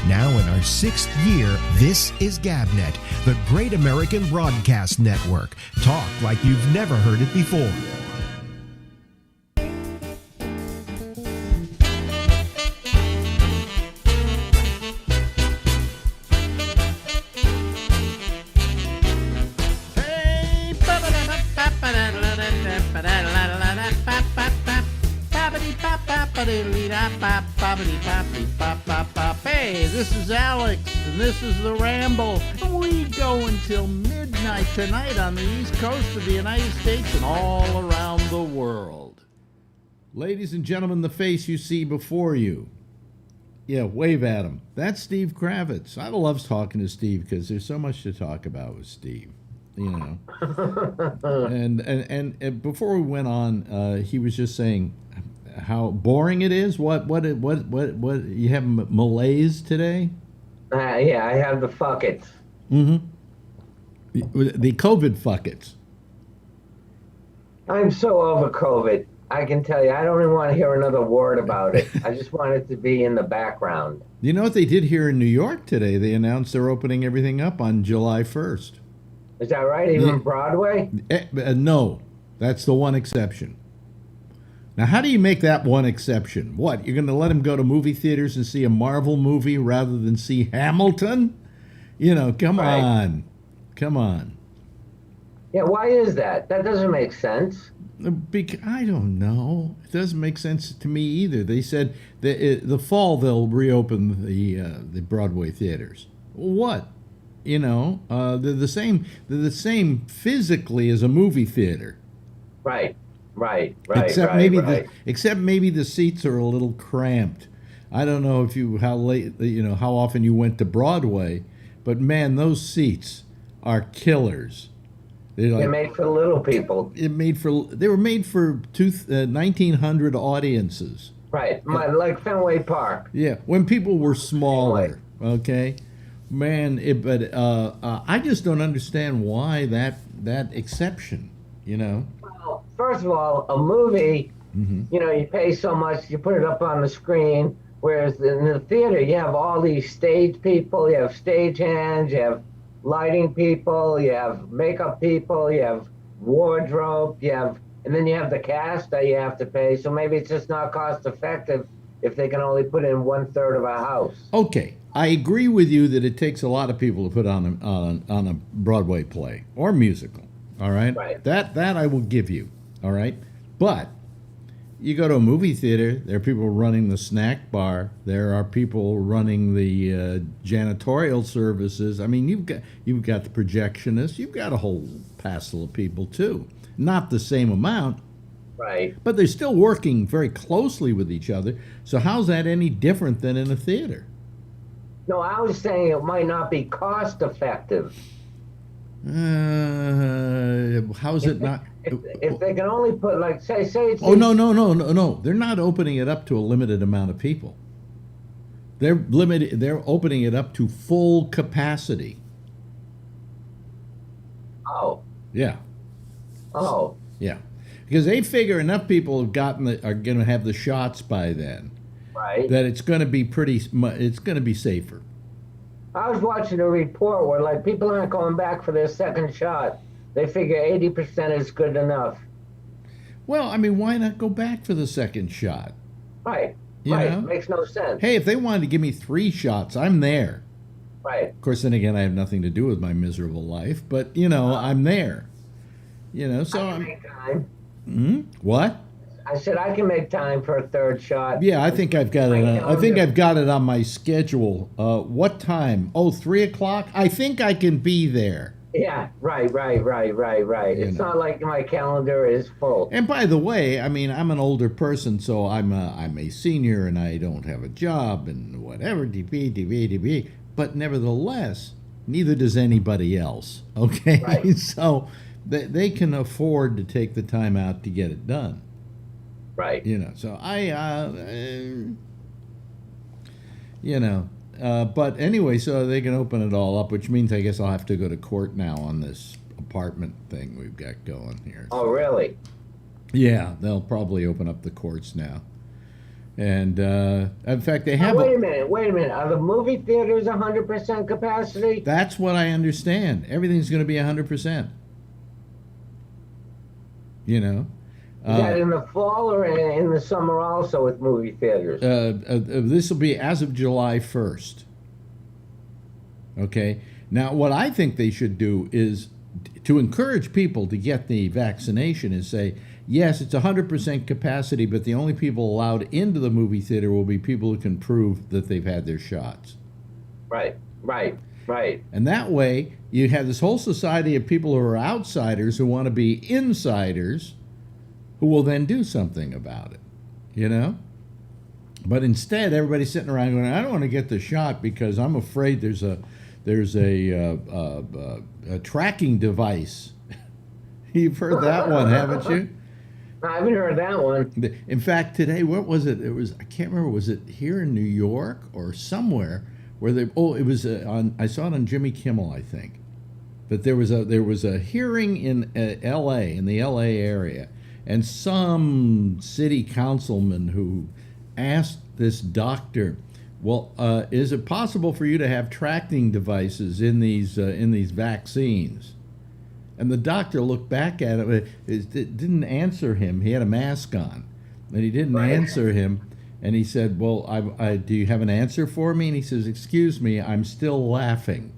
Now in our 6th year, this is GabNet, the Great American Broadcast Network. Talk like you've never heard it before. Hey, this is Alex, and this is the Ramble. We go until midnight tonight on the East Coast of the United States and all around the world. Ladies and gentlemen, the face you see before you. Yeah, wave at him. That's Steve Kravitz. I love talking to Steve because there's so much to talk about with Steve. You know, and before we went on, he was just saying how boring it is. What you have malaise today? Yeah, I have the fuckets. Mm-hmm. The COVID fuckets. I'm so over COVID. I can tell you, I don't even want to hear another word about it. I just want it to be in the background. You know what they did here in New York today? They announced they're opening everything up on July 1st. Is that right? Even Broadway? No, that's the one exception. Now, how do you make that one exception? What, you're going to let them go to movie theaters and see a Marvel movie rather than see Hamilton? You know, come on. Come on. Yeah, why is that? That doesn't make sense. I don't know. It doesn't make sense to me either. They said that the fall they'll reopen the Broadway theaters. What? You know, they're the same. They're the same physically as a movie theater. Right. Except maybe the seats are a little cramped. I don't know how often you went to Broadway, but man, those seats are killers. They're made for little people. They were made for 1900 audiences. Right, like Fenway Park. Yeah, when people were smaller. Okay, man. But I just don't understand why that exception. You know. Well, first of all, a movie. Mm-hmm. You know, you pay so much, you put it up on the screen. Whereas in the theater, you have all these stage people, you have stage hands, you have lighting people, you have makeup people, you have wardrobe, and then you have the cast that you have to pay. So maybe it's just not cost effective if they can only put in 1/3 of a house. Okay, I agree with you that it takes a lot of people to put on a Broadway play or musical. All right, that I will give you. All right, but you go to a movie theater, there are people running the snack bar. There are people running the janitorial services. I mean, you've got the projectionists. You've got a whole passel of people too. Not the same amount, right? But they're still working very closely with each other. So how's that any different than in a theater? No, I was saying it might not be cost effective. How's it not? If they can only put say it's no. They're not opening it up to a limited amount of people. They're opening it up to full capacity. Oh. Yeah. Oh. Yeah. Because they figure enough people are going to have the shots by then. Right. That it's going to be it's going to be safer. I was watching a report where people aren't going back for their second shot. They figure 80% is good enough. Well, I mean, why not go back for the second shot? Right. You know? Makes no sense. Hey, if they wanted to give me 3 shots, I'm there. Right. Of course, then again, I have nothing to do with my miserable life, but I'm there. So I can make time. What? I said I can make time for a 3rd shot. Yeah, I think I've got it. I think I've got it on my schedule. What time? 3:00. I think I can be there. Yeah, right. It's not like my calendar is full. And by the way, I mean, I'm an older person, so I'm a senior and I don't have a job and whatever, DB. But nevertheless, neither does anybody else, okay? Right. So they can afford to take the time out to get it done. Right. So but anyway, so they can open it all up, which means I guess I'll have to go to court now on this apartment thing we've got going here. Oh, really? Yeah, they'll probably open up the courts now. And in fact, they Now, have. wait a minute. Wait a minute. Are the movie theaters 100% capacity? That's what I understand. Everything's going to be 100%. You know. Is that in the fall or in the summer also with movie theaters? This will be as of July 1st. Okay. Now, what I think they should do is to encourage people to get the vaccination is say, yes, it's 100% capacity, but the only people allowed into the movie theater will be people who can prove that they've had their shots. Right. And that way, you have this whole society of people who are outsiders who want to be insiders who will then do something about it, you know? But instead, everybody's sitting around going, I don't want to get the shot because I'm afraid there's a tracking device. You've heard that one, haven't you? I haven't heard that one. In fact, today, what was it? It was, I can't remember, was it here in New York or somewhere where it was I saw it on Jimmy Kimmel, I think. That there was a hearing in L.A., in the L.A. area, and some city councilman who asked this doctor, well, is it possible for you to have tracking devices in these vaccines? And the doctor looked back at him. It didn't answer him. He had a mask on, and he didn't answer him. And he said, well, do you have an answer for me? And he says, excuse me, I'm still laughing.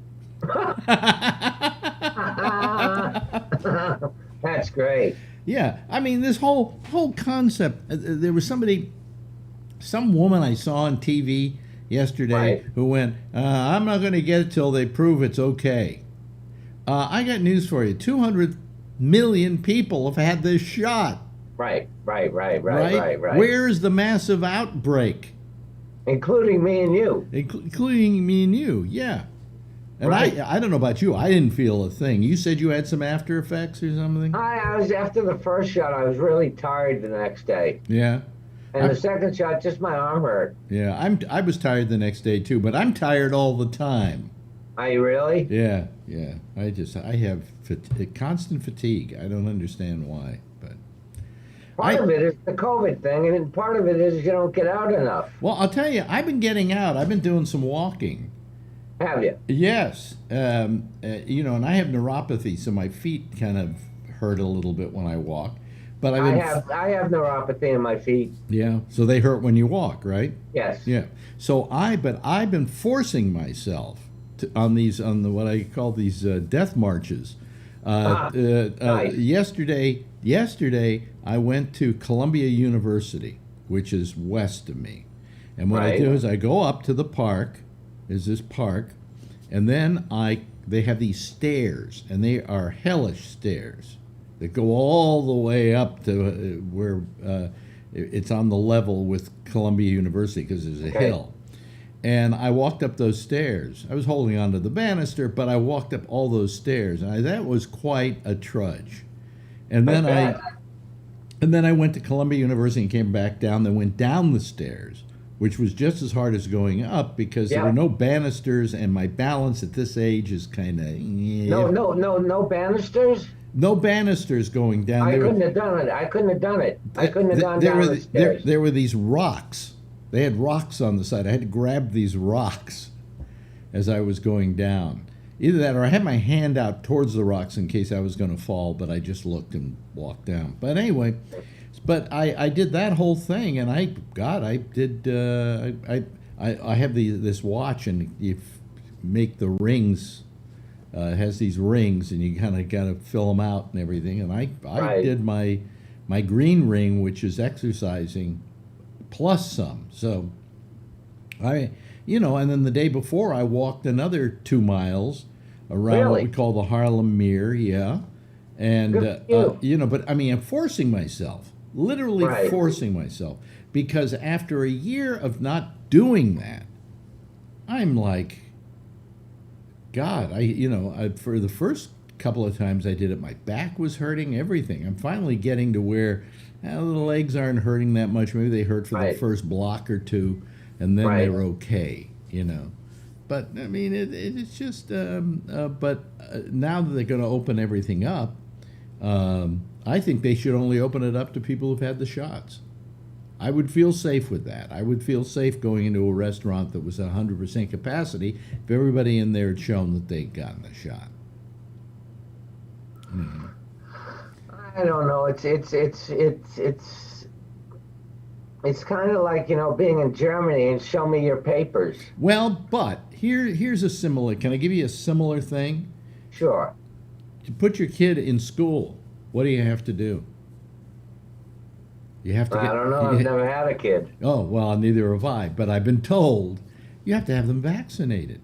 That's great. Yeah, I mean, this whole concept, there was some woman I saw on TV yesterday who went, I'm not going to get it till they prove it's okay. I got news for you. 200 million people have had this shot. Right. Where's the massive outbreak? Including me and you. Including me and you, yeah. And I don't know about you. I didn't feel a thing. You said you had some after effects or something? I was, after the first shot, I was really tired the next day. Yeah. And the second shot, just my arm hurt. Yeah, I was tired the next day too, but I'm tired all the time. Are you really? Yeah. I have constant fatigue. I don't understand why, but part of it is the COVID thing, and part of it is you don't get out enough. Well, I'll tell you, I've been getting out. I've been doing some walking. Have you? Yes. And I have neuropathy, so my feet kind of hurt a little bit when I walk. But I have neuropathy in my feet. Yeah, so they hurt when you walk, right? Yes. Yeah. So I've been forcing myself on what I call these death marches. Nice. Yesterday I went to Columbia University, which is west of me, and what I do is I go up to the park. Is this park, and then they have these stairs, and they are hellish stairs that go all the way up to where it's on the level with Columbia University because there's a hill. And I walked up those stairs. I was holding onto the banister, but I walked up all those stairs, and that was quite a trudge. And then I went to Columbia University and came back down. Then went down the stairs, which was just as hard as going up because there were no banisters, and my balance at this age is kind of no banisters. No banisters going down. I couldn't have done it. I couldn't have done it. I couldn't have gone down the stairs. There were these rocks. They had rocks on the side. I had to grab these rocks as I was going down. Either that or I had my hand out towards the rocks in case I was going to fall, but I just looked and walked down. But anyway, I did that whole thing, and I have this watch, and you make the rings. It has these rings, and you kind of got to fill them out and everything. And I did my green ring, which is exercising, plus some. So and then the day before I walked another 2 miles around what we call the Harlem Mere, and but I mean I'm forcing myself, literally forcing myself, because after a year of not doing that, I'm like, God, for the first couple of times I did it, my back was hurting, everything. I'm finally getting to where the legs aren't hurting that much. Maybe they hurt for the first block or two, and then they're okay, But, I mean, it's just, but now that they're going to open everything up, I think they should only open it up to people who've had the shots. I would feel safe with that. I would feel safe going into a restaurant that was at 100% capacity if everybody in there had shown that they'd gotten a shot. I don't know. It's kind of like, being in Germany and show me your papers. Well, but here's a similar. Can I give you a similar thing? Sure. To put your kid in school, what do you have to do? You have to. I don't know. I've never had a kid. Oh well, neither have I. But I've been told you have to have them vaccinated.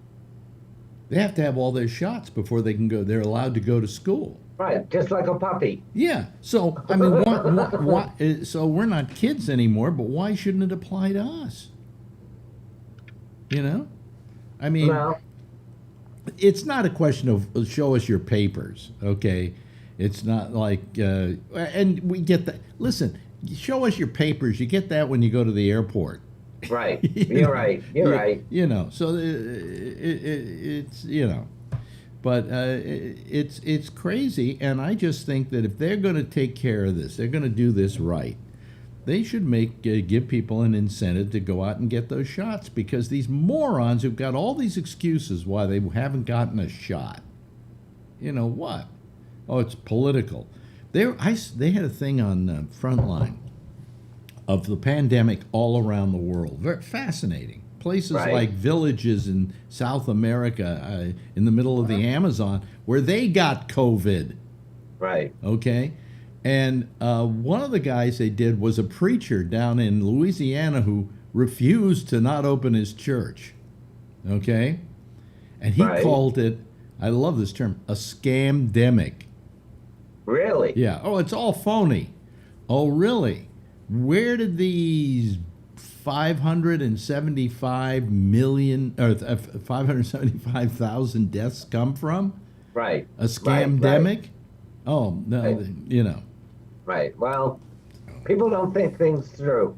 They have to have all their shots before they can go. They're allowed to go to school. Right, just like a puppy. Yeah. So I mean, why, so we're not kids anymore. But why shouldn't it apply to us? I mean, Well, it's not a question of show us your papers, okay? It's not like, and we get that. Listen, show us your papers. You get that when you go to the airport. right. You're right. You're right. So it's but it's crazy, and I just think that if they're going to take care of this, they're going to do this right. They should give people an incentive to go out and get those shots, because these morons who've got all these excuses why they haven't gotten a shot. What? Oh, it's political. They had a thing on Frontline of the pandemic all around the world. Very fascinating. Places Right. like villages in South America, in the middle of the Amazon, where they got COVID. Right. Okay? And one of the guys they did was a preacher down in Louisiana who refused to not open his church. Okay? And he Right. called it, I love this term, a scamdemic. Really? Yeah. Oh, it's all phony. Oh, really? Where did these 575 million or 575,000 deaths come from? Right. A scamdemic? Right. Oh, no, Right. Right. Well, people don't think things through.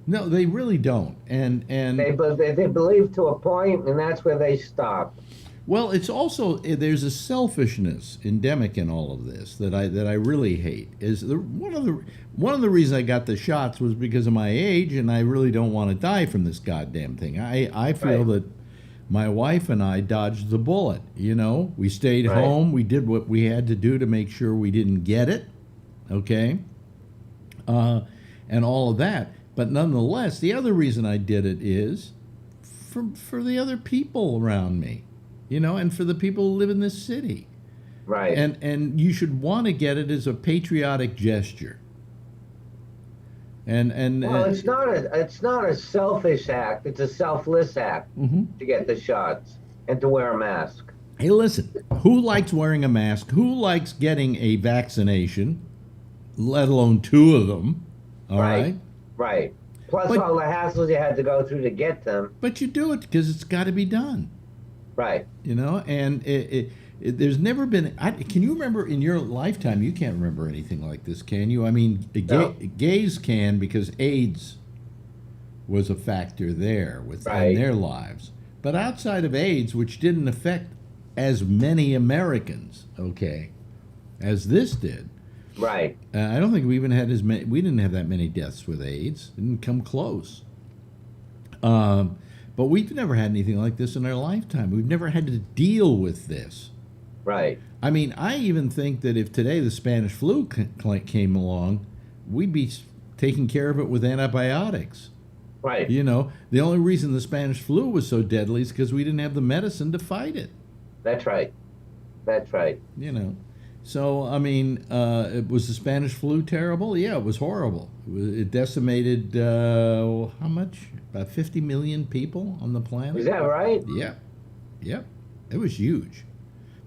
No, they really don't. And They believe to a point, and that's where they stop. well, it's also there's a selfishness endemic in all of this that I really hate. One of the reasons I got the shots was because of my age, and I really don't want to die from this goddamn thing. I feel Right. that my wife and I dodged the bullet. We stayed Right. home. We did what we had to do to make sure we didn't get it. Okay, and all of that. But nonetheless, the other reason I did it is for the other people around me. And for the people who live in this city. Right. And you should want to get it as a patriotic gesture. Well, it's not a selfish act. It's a selfless act to get the shots and to wear a mask. Hey, listen, who likes wearing a mask? Who likes getting a vaccination, let alone two of them? All right. Right. Plus But- all the hassles you had to go through to get them. But you do it because it's got to be done. Right. And there's never been. Can you remember in your lifetime? You can't remember anything like this, can you? I mean, No. gays can, because AIDS was a factor there in Right. their lives. But outside of AIDS, which didn't affect as many Americans, okay, as this did, Right. I don't think we even had as many. We didn't have that many deaths with AIDS. Didn't come close. But we've never had anything like this in our lifetime. We've never had to deal with this. Right. I mean, I even think that if today the Spanish flu came along, we'd be taking care of it with antibiotics. Right. The only reason the Spanish flu was so deadly is because we didn't have the medicine to fight it. That's right. That's right. So, I mean, was the Spanish flu terrible? Yeah, it was horrible. It decimated, how much? About 50 million people on the planet? Is that right? Yeah. Yep. It was huge.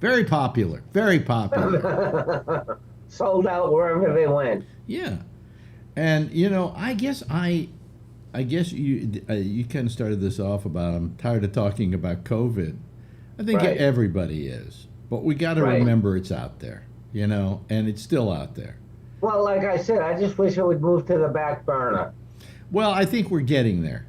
Very popular. Very popular. Sold out wherever they went. Yeah. And, I guess you kind of started this off about, I'm tired of talking about COVID. I think Right. everybody is. But we got to Right. remember it's out there, and it's still out there. Well, like I said, I just wish it would move to the back burner. Well, I think we're getting there.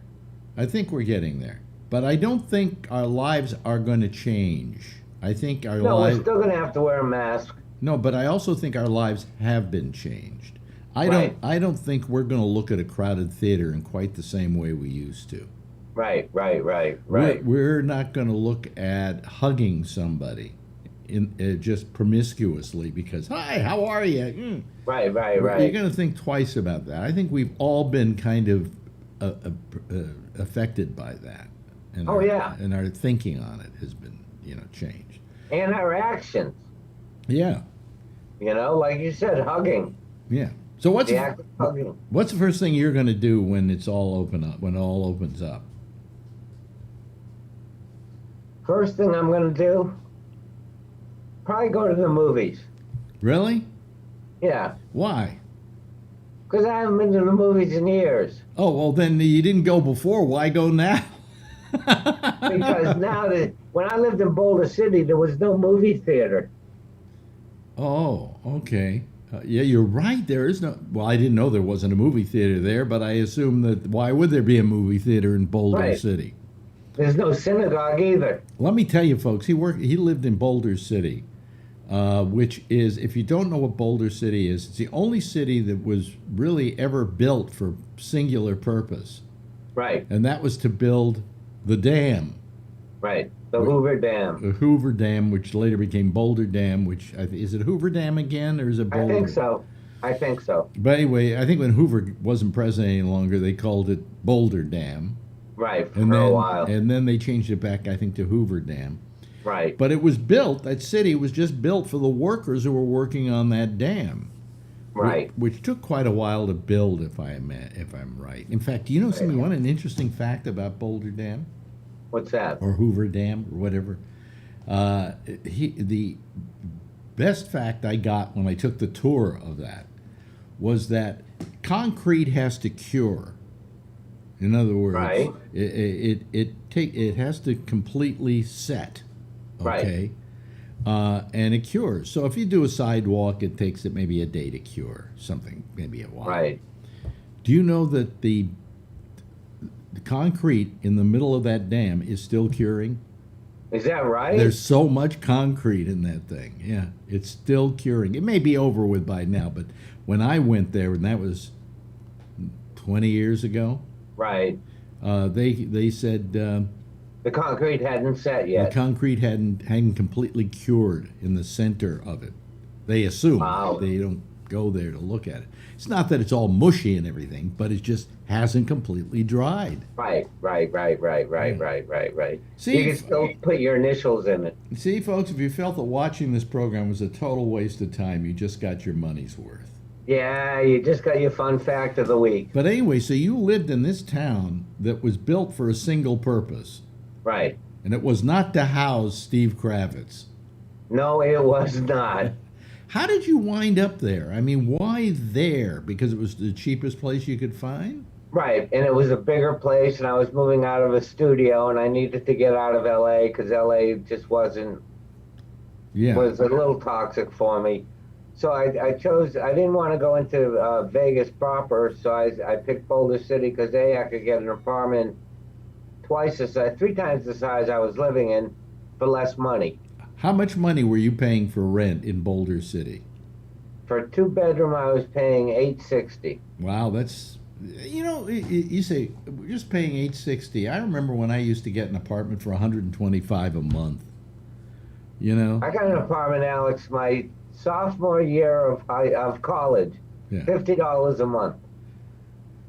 But I don't think our lives are going to change. I think our No, we're lives... still going to have to wear a mask. No, but I also think our lives have been changed. I don't think we're going to look at a crowded theater in quite the same way we used to. Right. We're not going to look at hugging somebody just promiscuously because, hi, how are you? Right. You're going to think twice about that. I think we've all been kind of affected by that. And and our thinking on it has been, changed. And our actions. Yeah. Like you said, hugging. Yeah. So what's The act of hugging. the first thing you're going to do when it's all when it all opens up? First thing I'm going to do, probably go to the movies. Really? Yeah. Why? Because I haven't been to the movies in years. Oh, well, then you didn't go before. Why go now? Because now when I lived in Boulder City, there was no movie theater. Oh, okay. Yeah, you're right. There is no. Well, I didn't know there wasn't a movie theater there, but I assume that why would there be a movie theater in Boulder City? There's no synagogue either. Let me tell you, folks. He lived in Boulder City, which is, if you don't know what Boulder City is, it's the only city that was really ever built for singular purpose. Right. And that was to build the dam. Right. The Hoover Dam. The Hoover Dam, which later became Boulder Dam, which is it Hoover Dam again, or is it Boulder? I think so. But anyway, I think when Hoover wasn't president any longer, they called it Boulder Dam. Right, for a while. And then they changed it back, I think, to Hoover Dam. Right. But it was built, that city was just built for the workers who were working on that dam. Right. Which took quite a while to build, if I'm right. In fact, do you know something? Want an interesting fact about Boulder Dam? What's that? Or Hoover Dam, or whatever. The best fact I got when I took the tour of that was that concrete has to cure. In other words, right. it has to completely set. Okay. Right. And it cures. So if you do a sidewalk, it takes it maybe a day to cure something, maybe a while. Right. Do you know that the concrete in the middle of that dam is still curing? Is that right? There's so much concrete in that thing. Yeah, it's still curing. It may be over with by now, but when I went there, and that was 20 years ago, right? They said the concrete hadn't set yet. The concrete hadn't completely cured in the center of it. They assume. Wow. They don't go there to look at it. It's not that it's all mushy and everything, but it just hasn't completely dried. Right. See, you can still put your initials in it. See, folks, if you felt that watching this program was a total waste of time, you just got your money's worth. Yeah, you just got your fun fact of the week. But anyway, so you lived in this town that was built for a single purpose. Right. And it was not to house Steve Kravitz. No, it was not. How did you wind up there? I mean, why there? Because it was the cheapest place you could find? Right, and it was a bigger place, and I was moving out of a studio, and I needed to get out of L.A. because L.A. just was a little toxic for me. So I didn't want to go into Vegas proper, so I picked Boulder City because I could get an apartment three times the size I was living in for less money. How much money were you paying for rent in Boulder City? For a 2-bedroom, I was paying $860. Wow, that's, you say we're just paying $860. I remember when I used to get an apartment for $125 a month. I got an apartment, Alex, my sophomore year of college, $50 a month.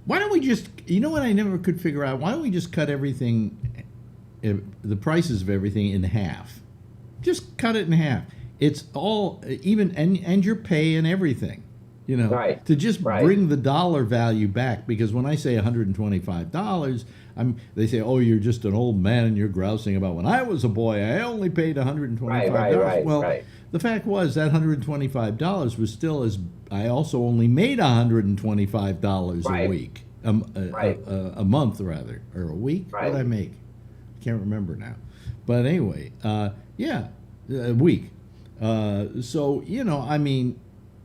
Why don't we just, what I never could figure out, why don't we just cut everything, the prices of everything in half? Just cut it in half. It's all even, and your pay and everything, right. To just bring the dollar value back. Because when I say $125, they say, oh, you're just an old man and you're grousing about when I was a boy, I only paid $125. Right. The fact was that $125 was still I also only made $125 a week, a month rather, or a week. Right. What did I make? I can't remember now. But anyway, a week. So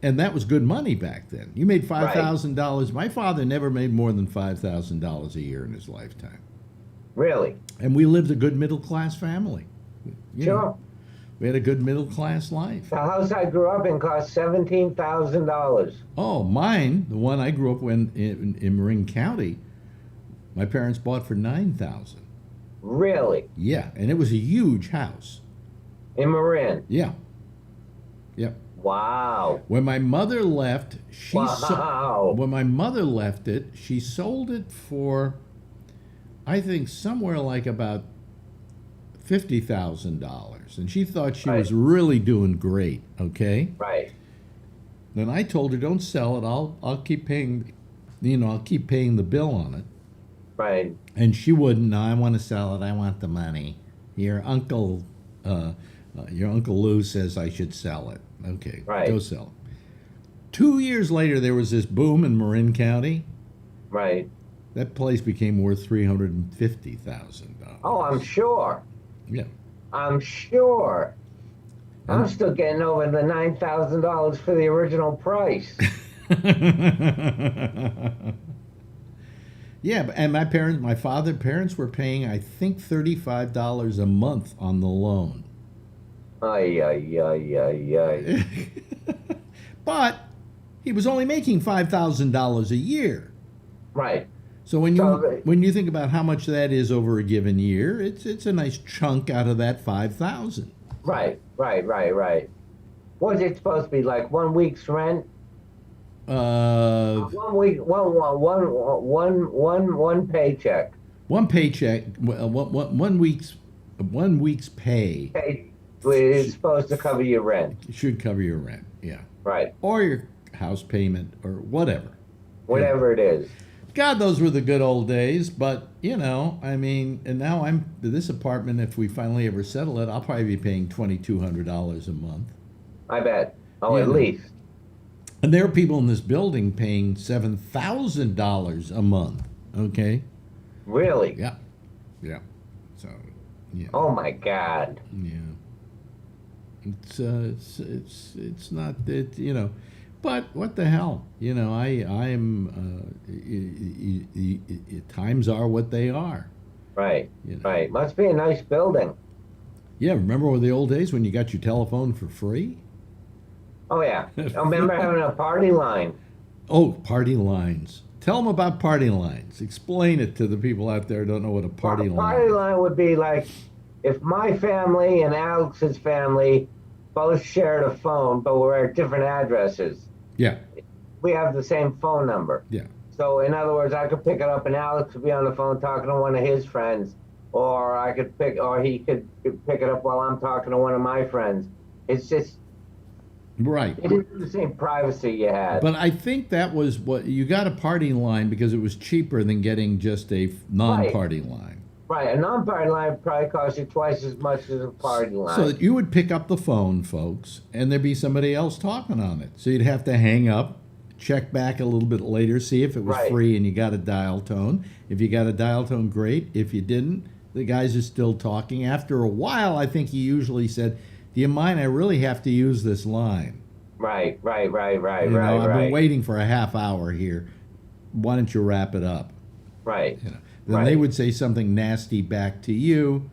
and that was good money back then. You made $5,000. My father never made more than $5,000 a year in his lifetime. Really? And we lived a good middle class family. Sure. We had a good middle class life. The house I grew up in cost $17,000. Oh, mine, the one I grew up in Marin County, my parents bought for $9,000. Really? Yeah, and it was a huge house. In Marin? Yeah. Yep. Wow. When my mother left, Wow. when my mother left it, she sold it for, I think, somewhere like about $50,000, and she thought she was really doing great. Okay. Right. Then I told her, "Don't sell it. I'll keep paying, I'll keep paying the bill on it." Right. And she wouldn't. No, I want to sell it. I want the money. Your uncle Lou says I should sell it. Okay, Right. go sell it. 2 years later, there was this boom in Marin County. Right. That place became worth $350,000. Oh, I'm sure. Yeah. I'm sure. I'm still getting over the $9,000 for the original price. Yeah, and my parents were paying, I think, $35 a month on the loan. Ay, ay, ay, ay, ay. But he was only making $5,000 a year. Right. So when you think about how much that is over a given year, it's a nice chunk out of that 5,000. Right. What's it supposed to be, like 1 week's rent? 1 week, one paycheck. One paycheck, one week's pay It's supposed to cover your rent. should cover your rent. Yeah. Right. Or your house payment or whatever. Whatever it is. God, those were the good old days. But, and now this apartment, if we finally ever settle it, I'll probably be paying $2,200 a month. I bet. Oh, Yeah. at least. And there are people in this building paying $7,000 a month. Okay? Really? Yeah. Yeah. So, yeah. Oh my God. Yeah. It's not that, but what the hell? Times are what they are. Right. Right. Must be a nice building. Yeah, remember the old days when you got your telephone for free? Oh yeah. I remember having a party line. Oh, party lines. Tell them about party lines. Explain it to the people out there who don't know what a party line is. Party line would be like if my family and Alex's family both shared a phone, but we're at different addresses. Yeah. We have the same phone number. Yeah. So in other words, I could pick it up and Alex would be on the phone talking to one of his friends, or he could pick it up while I'm talking to one of my friends. It's just Right. it isn't the same privacy you had. But I think that was what you got a party line because it was cheaper than getting just a non-party line. Right, a non-party line probably costs you twice as much as a party line. So that you would pick up the phone, folks, and there'd be somebody else talking on it. So you'd have to hang up, check back a little bit later, see if it was free and you got a dial tone. If you got a dial tone, great. If you didn't, the guys are still talking. After a while, I think he usually said, "Do you mind? I really have to use this line." Right. I've been waiting for a half hour here. Why don't you wrap it up? Right. Then they would say something nasty back to you,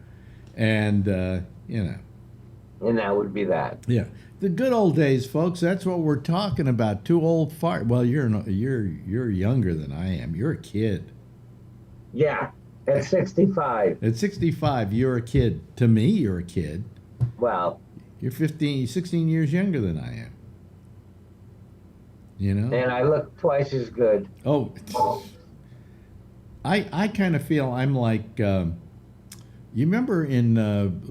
and And that would be that. Yeah, the good old days, folks. That's what we're talking about. Too old fart. Well, you're younger than I am. You're a kid. Yeah, at 65. At 65, you're a kid. To me, you're a kid. Well, You're 16 years younger than I am. and I look twice as good. Oh, I kind of feel I'm like, you remember in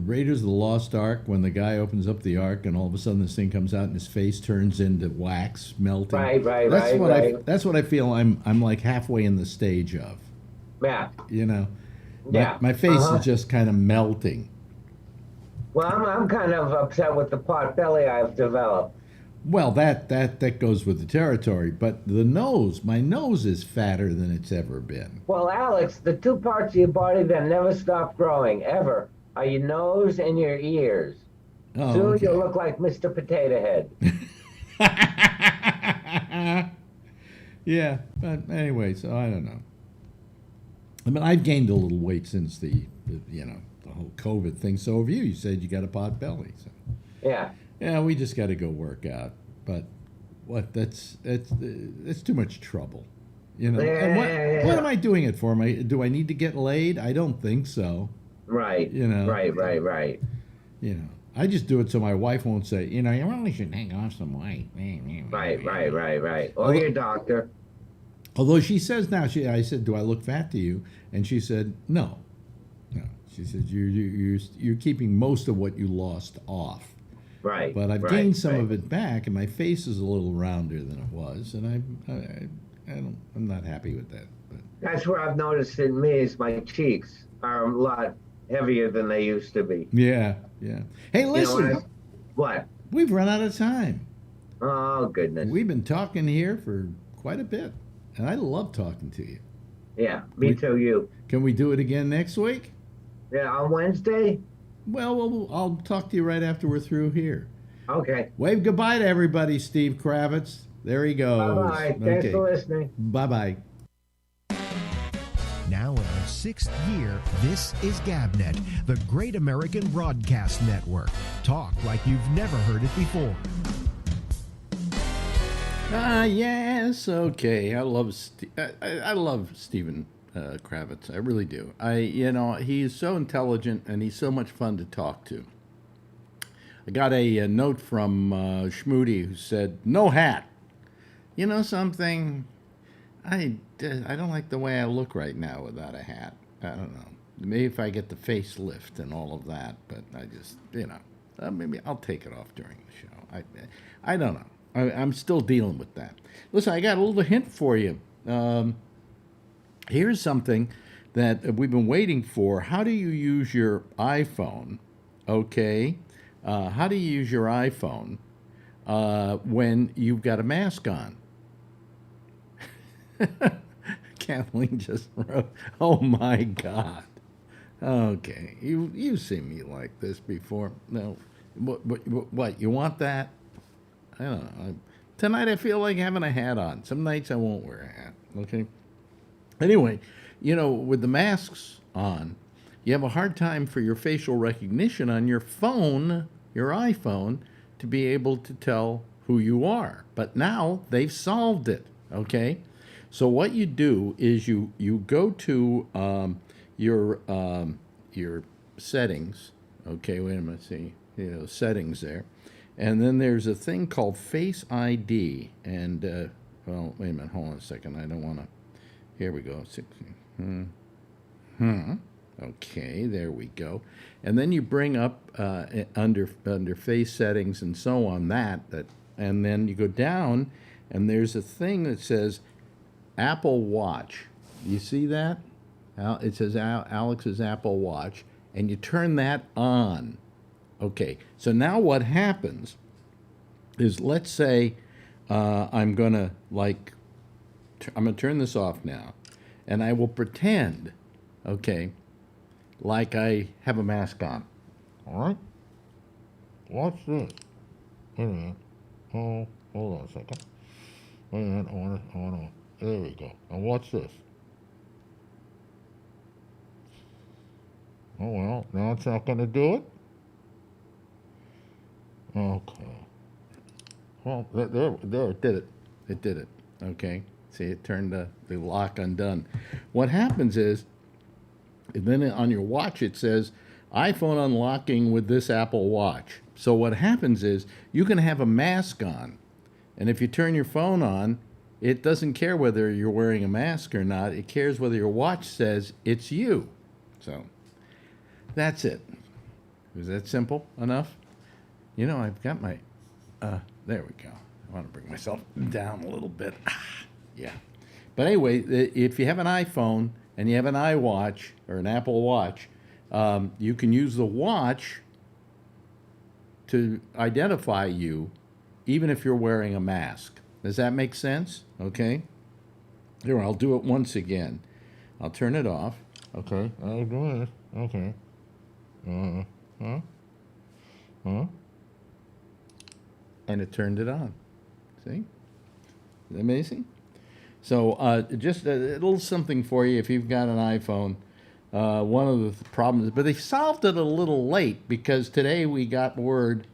Raiders of the Lost Ark when the guy opens up the ark and all of a sudden this thing comes out and his face turns into wax melting? Right. That's what I feel I'm like halfway in the stage of. Yeah. My face is just kind of melting. Well, I'm kind of upset with the pot belly I've developed. Well, that goes with the territory, but my nose is fatter than it's ever been. Well, Alex, the two parts of your body that never stop growing, ever, are your nose and your ears. Oh, Soon okay. you'll look like Mr. Potato Head. Yeah, but anyway, so I don't know. I mean, I've gained a little weight since the whole COVID thing. So have you. You said you got a pot belly. So. Yeah. Yeah, we just got to go work out. But what? That's too much trouble. You know. And what am I doing it for? Do I need to get laid? I don't think so. Right. You know. Right. You know. I just do it so my wife won't say, you really should hang off some weight. Right. Or your doctor. Although she says now, I said, do I look fat to you? And she said, no. She said, you're keeping most of what you lost off. Right. But I've gained some of it back, and my face is a little rounder than it was, and I'm not happy with that. But that's what I've noticed in me is my cheeks are a lot heavier than they used to be. Yeah. Hey, listen. What? We've run out of time. Oh, goodness. We've been talking here for quite a bit, and I love talking to you. Yeah, me too, you. Can we do it again next week? Yeah, on Wednesday? Well, I'll talk to you right after we're through here. Okay. Wave goodbye to everybody, Steve Kravitz. There he goes. Bye-bye. Thanks for listening. Bye-bye. Now in our 6th year, this is GabNet, the Great American Broadcast Network. Talk like you've never heard it before. Yes, okay. I love Stephen Kravitz. I really do. He's so intelligent and he's so much fun to talk to. I got a note from Schmoody who said, "No hat." You know something? I don't like the way I look right now without a hat. I don't know. Maybe if I get the facelift and all of that, but I just, maybe I'll take it off during the show. I don't know. I'm still dealing with that. Listen, I got a little hint for you. Here's something that we've been waiting for. How do you use your iPhone? Okay. How do you use your iPhone when you've got a mask on? Kathleen just wrote, "Oh my God." Okay, you've seen me like this before. No, what you want that? I don't know. Tonight I feel like having a hat on. Some nights I won't wear a hat. Okay. Anyway, with the masks on, you have a hard time for your facial recognition on your phone, your iPhone, to be able to tell who you are. But now they've solved it. Okay. So what you do is you go to your settings. Okay, wait a minute. See, settings there, and then there's a thing called Face ID. And well, wait a minute. Hold on a second. I don't want to. Here we go. 16. Okay, there we go. And then you bring up under face settings and so on and then you go down, and there's a thing that says Apple Watch. You see that? It says Alex's Apple Watch, and you turn that on. Okay, so now what happens is, let's say I'm gonna turn this off now, and I will pretend, okay, like I have a mask on. All right? Watch this. Wait a minute. Oh, hold on a second. Wait a minute. I want to. There we go. Now watch this. Oh, well, now it's not going to do it? Okay. Well, there, it did it. It did it. Okay. See, it turned the lock undone. What happens is, and then on your watch it says, iPhone unlocking with this Apple Watch. So what happens is, you can have a mask on, and if you turn your phone on, it doesn't care whether you're wearing a mask or not. It cares whether your watch says it's you. So that's it. Is that simple enough? I've got my, there we go. I want to bring myself down a little bit. Yeah. But anyway, if you have an iPhone and you have an iWatch or an Apple Watch, you can use the watch to identify you even if you're wearing a mask. Does that make sense? Okay. Here, I'll do it once again. I'll turn it off. Okay. I'll do it. Okay. And it turned it on. See? Isn't that amazing? So just a little something for you if you've got an iPhone. One of the problems, but they solved it a little late because today we got word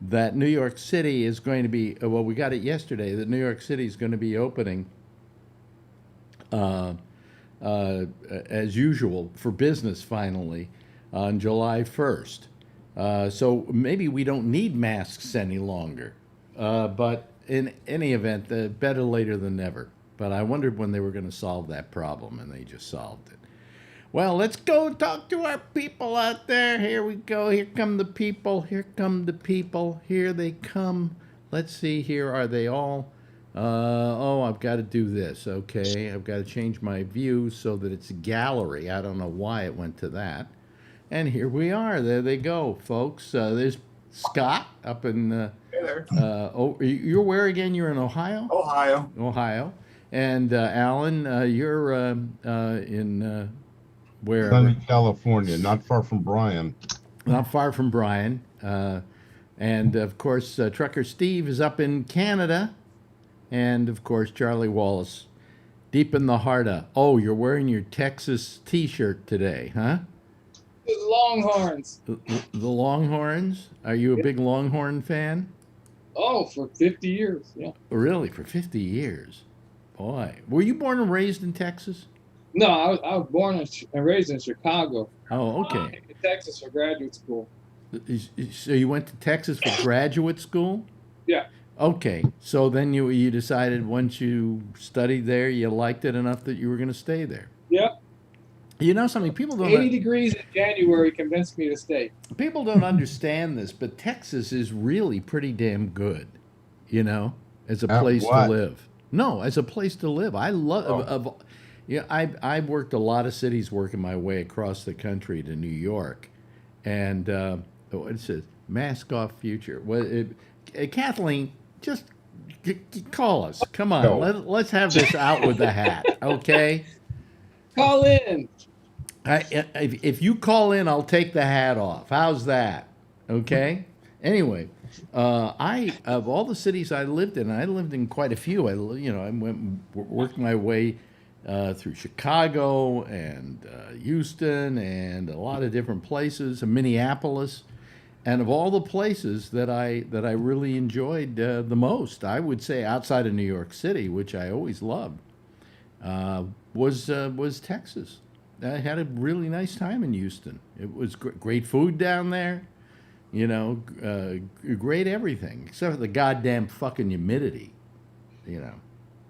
that New York City is going to be, well, we got it yesterday, that New York City is going to be opening as usual for business finally on July 1st. So maybe we don't need masks any longer. But in any event, better later than never. But I wondered when they were going to solve that problem, and they just solved it. Well, let's go talk to our people out there. Here we go. Here come the people. Here come the people. Here they come. Let's see. Here are they all. Oh, I've got to do this. Okay, I've got to change my view so that it's a gallery. I don't know why it went to that. And here we are. There they go, folks. There's Scott up in. Hey there. You're where again? You're in Ohio. Ohio. And Alan, you're in where? Sunny California, not far from Bryan. Not far from Bryan. And of course, Trucker Steve is up in Canada. And of course, Charlie Wallace, deep in the heart of. Oh, you're wearing your Texas T-shirt today, huh? The Longhorns. The Longhorns? Are you a big Longhorn fan? Oh, for 50 years, yeah. Really, for 50 years? Boy. Were you born and raised in Texas? No, I was born and raised in Chicago. Oh, okay. I went to Texas for graduate school. So you went to Texas for graduate school? Yeah. Okay. So then you decided once you studied there, you liked it enough that you were going to stay there. Yep. You know something, people don't 80 degrees in January convinced me to stay. People don't understand this, but Texas is really pretty damn good, you know, as a place to live. No, as a place to live. I love yeah, I've worked a lot of cities working my way across the country to New York. And it says mask off future. Well, Kathleen, just call us. Come on. Let's have this out with the hat, okay? Call in. If you call in, I'll take the hat off. How's that? Okay. Anyway, of all the cities I lived in quite a few. I worked my way through Chicago and Houston and a lot of different places, and Minneapolis. And of all the places that I really enjoyed the most, I would say outside of New York City, which I always loved, was Texas. I had a really nice time in Houston. It was great food down there, you know, great everything, except for the goddamn fucking humidity, you know.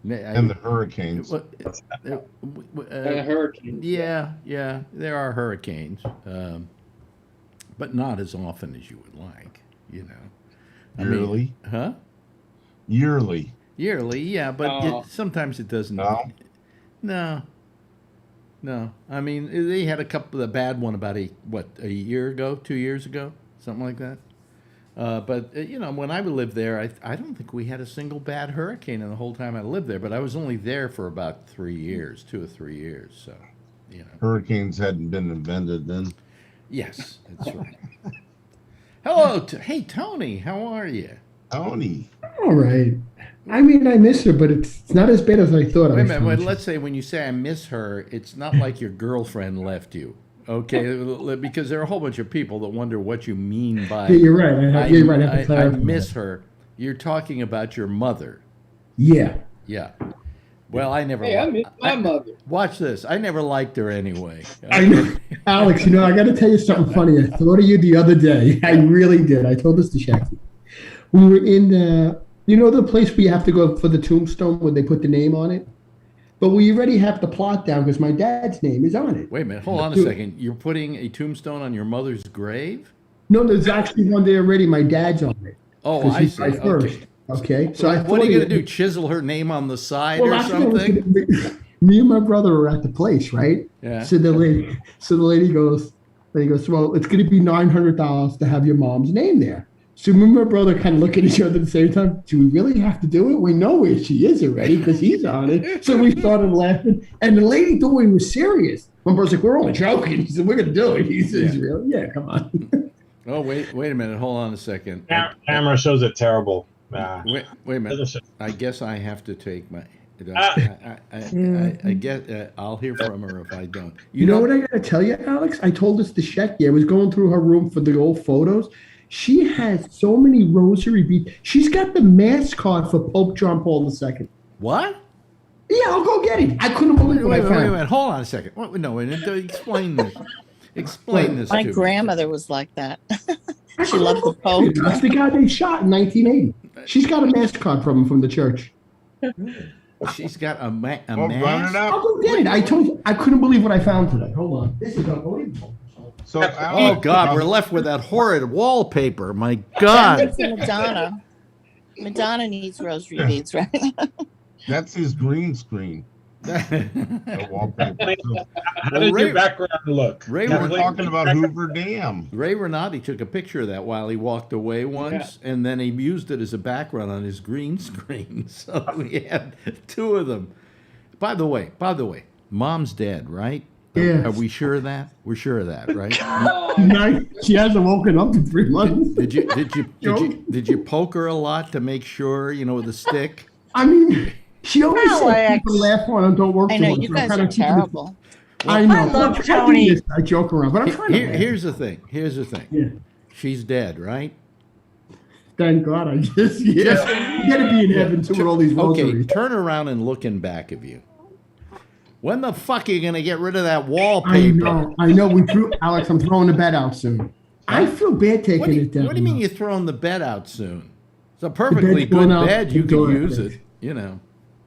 And the hurricanes. And a hurricane. Yeah, there are hurricanes, but not as often as you would like, you know. Yearly? Huh? Yearly, yeah, but sometimes it doesn't. No. I mean, they had the bad one about a year ago, 2 years ago, something like that. But you know, when I lived there, I don't think we had a single bad hurricane in the whole time I lived there. But I was only there for about 3 years, 2 or 3 years. So, you know, hurricanes hadn't been invented then. Yes, that's right. Hello, hey Tony, how are you? Tony. All right. I mean, I miss her, but it's not as bad as I thought. Wait a minute. Let's say when you say I miss her, it's not like your girlfriend left you, okay? Because there are a whole bunch of people that wonder what you mean by. Yeah, you're right. You're right. I miss her. You're talking about your mother. Yeah. Yeah. Well, I never. Hey, I miss my mother. Watch this. I never liked her anyway. I know. Alex, you know, I got to tell you something funny. I thought of you the other day. I really did. I told this to Shaq. We were in you know the place where you have to go for the tombstone where they put the name on it? But we already have the plot down because my dad's name is on it. Wait a minute. Hold on a second. You're putting a tombstone on your mother's grave? No, there's actually one there already. My dad's on it. Oh, I see. Okay. So what are you going to do? Chisel her name on the side or something? Me and my brother were at the place, right? Yeah. So the lady goes, well, it's going to be $900 to have your mom's name there. So me and my brother kind of look at each other at the same time. Do we really have to do it? We know where she is already because he's on it. So we started laughing. And the lady thought we were serious. My brother's like, we're only joking. He said, we're going to do it. He says, really? Yeah, come on. Oh, wait a minute. Hold on a second. Camera shows it terrible. Wait a minute. I guess I have to take my... I get. I'll hear from her if I don't. You know what I got to tell you, Alex? I told this to Shecky. I was going through her room for the old photos. She has so many rosary beads. She's got the mass card for Pope John Paul II. What? Yeah, I'll go get it. I couldn't believe what I found. Wait. Hold on a second. No, explain this. Explain this My to me. grandmother was like that. She loved the Pope. That's the guy they shot in 1980. She's got a mass card from him from the church. She's got a Run it mask. up. I'll go get it. I told you, I couldn't believe what I found today. Hold on. This is unbelievable. So, Oh Alex, God, we're left with that horrid wallpaper. My God. Send it to Madonna. Madonna needs rosary beads, right? that's his green screen. The wallpaper. So, How did Ray- your background look? Ray we're Kathleen- talking about Hoover Dam. Ray Renati took a picture of that while he walked away once, and then he used it as a background on his green screen. So we had two of them. By the way, Mom's dead, right? Yes. Are we sure of that? We're sure of that, right? No, she hasn't woken up in 3 months. Did you poke her a lot to make sure, with a stick? I mean, she always says Alex. people laugh on and don't work I too know, much. you so I'm guys kinda are keeping it- terrible. I know. I love I do Tony. this, I joke around, but I'm trying to. Here's the thing. Yeah. She's dead, right? Thank God, I just you gotta be in heaven too with all these Okay, rosaries. turn around and look in back of you. When the fuck are you gonna get rid of that I wallpaper? know. We threw Alex. I'm throwing the bed out soon. I feel bad taking What do it down. you mean you're throwing the bed out soon? It's a perfectly bed's going good out bed. You the can door, use I think. it.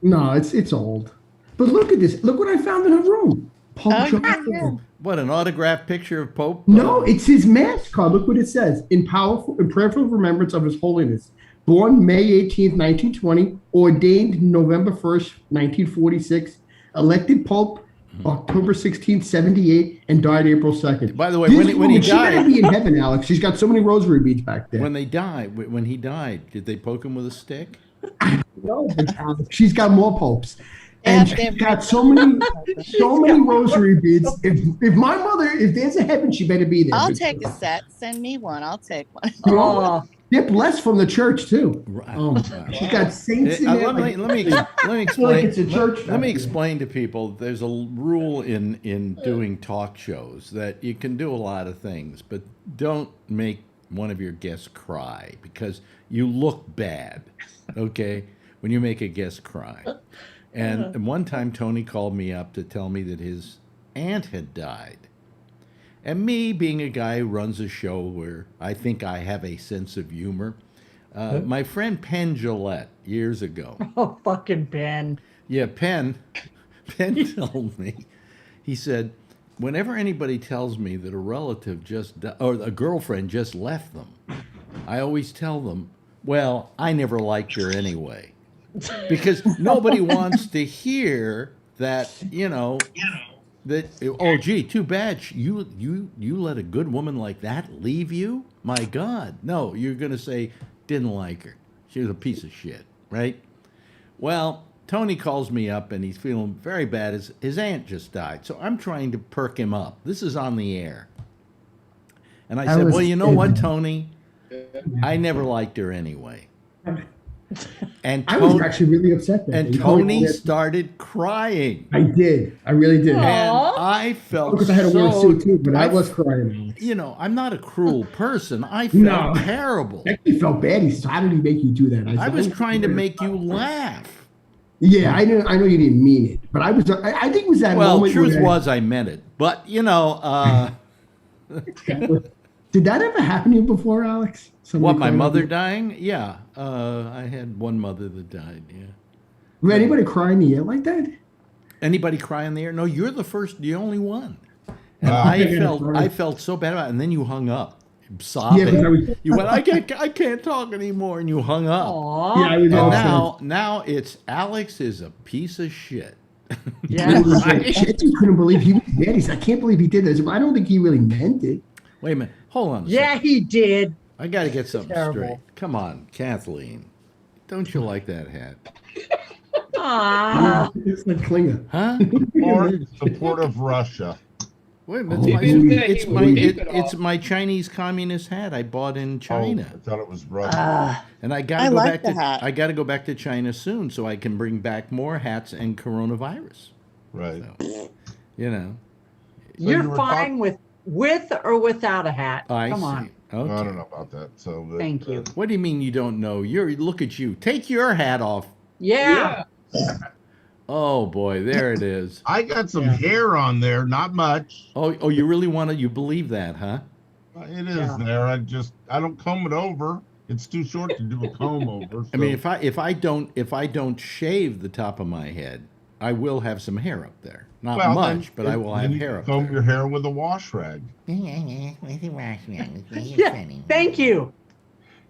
No, it's old. But look at this. Look what I found in her room. Pope Oh, John yeah, Paul. yeah. What, an autographed picture of Pope? No, it's his mass card. Look what it says. In prayerful remembrance of his holiness. Born May 18th, 1920. Ordained November 1st, 1946. Elected Pope October 16th, 78. And died April 2nd. By the way, This when he woman, she died- gotta be in heaven, Alex. She's got so many rosary beads back there. When he died, did they poke him with a stick? No, but, Alex, she's got more popes. Yeah, And they she's have- got so many rosary beads. If my mother, if there's a heaven, she better be there. I'll take a set. Send me one. I'll take one. Oh, They're blessed from the church too. Right. Oh, she's got saints in there. Let me I feel like explain. it's a church. Let me explain to people. There's a rule in doing talk shows that you can do a lot of things, but don't make one of your guests cry because you look bad. Okay, when you make a guest cry. And one time Tony called me up to tell me that his aunt had died. And me, being a guy who runs a show where I think I have a sense of humor, my friend Penn Gillette, years ago. oh, fucking Ben. Yeah, Penn told me, he said, whenever anybody tells me that a relative or a girlfriend just left them, I always tell them, well, I never liked her anyway. Because nobody wants to hear that, that, oh, gee, too bad you let a good woman like that leave you? My God. No, you're going to say, didn't like her. She was a piece of shit, right? Well, Tony calls me up and he's feeling very bad. His aunt just died. So I'm trying to perk him up. This is on the air. And I said, well, you know what, Tony? I never liked her anyway. And I was actually really upset. And Tony started crying. I did. I really did. And I felt Because I had to wear a suit too, but I was crying. I'm not a cruel person. I felt terrible. I actually felt bad. He said, how did he make you do that? I was trying to make you laugh. Yeah, I know you didn't mean it, but I think it was that Well, moment. truth was I meant it. But, did that ever happen to you before, Alex? What, my mother dying? Yeah. I had one mother that died, yeah. Did anybody cry in the air like that? Anybody cry in the air? No, you're the only one. And I felt so bad about it. And then you hung up, sobbing. Yeah, You went, I can't talk anymore, and you hung up. Aw. Yeah, I was all And now it's Alex is a piece of shit. Yes. I just couldn't believe he was dead. He said, I can't believe he did this. I don't think he really meant it. Wait a minute. Hold on a Yeah, second. he did. I got to get something Terrible. straight. Come on, Kathleen. Don't you like that hat? Ah. It's like Klinger. Huh? Support of Russia. Wait a He minute. didn't say It's he my, would it, keep it it's all. my Chinese communist hat I bought in China. Oh, I thought it was Russia. And I got I to go like back the to hat. I got to go back to China soon so I can bring back more hats and coronavirus. Right. You know. So you You're were fine with with or without a hat? I Come see. on. Okay. I don't know about that. So, but, Thank you. What do you mean you don't know? Look at you. Take your hat off. Yeah. Oh boy, there it is. I got some hair on there, not much. Oh, you really want to? You believe that, huh? It is there. I don't comb it over. It's too short to do a comb over. So. I mean, if I don't shave the top of my head, I will have some hair up there. Not much, but I will have hair up comb there. your hair with a wash rag. Yeah. Thank you.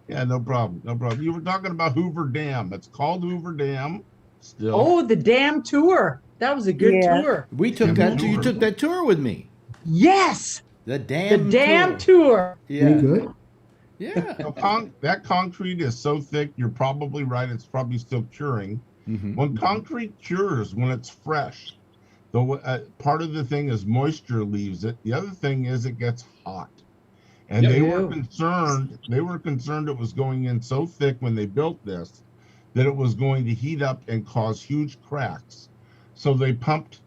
Yeah, no problem. No problem. You were talking about Hoover Dam. It's called Hoover Dam. Still. Oh, the damn tour. That was a good tour. We took that. You took that tour with me. Yes. The damn tour. Yeah. Good. Yeah. That concrete is so thick. You're probably right. It's probably still curing. Mm-hmm. When concrete cures, when it's fresh, part of the thing is moisture leaves it. The other thing is it gets hot. And they were concerned it was going in so thick when they built this that it was going to heat up and cause huge cracks. So they pumped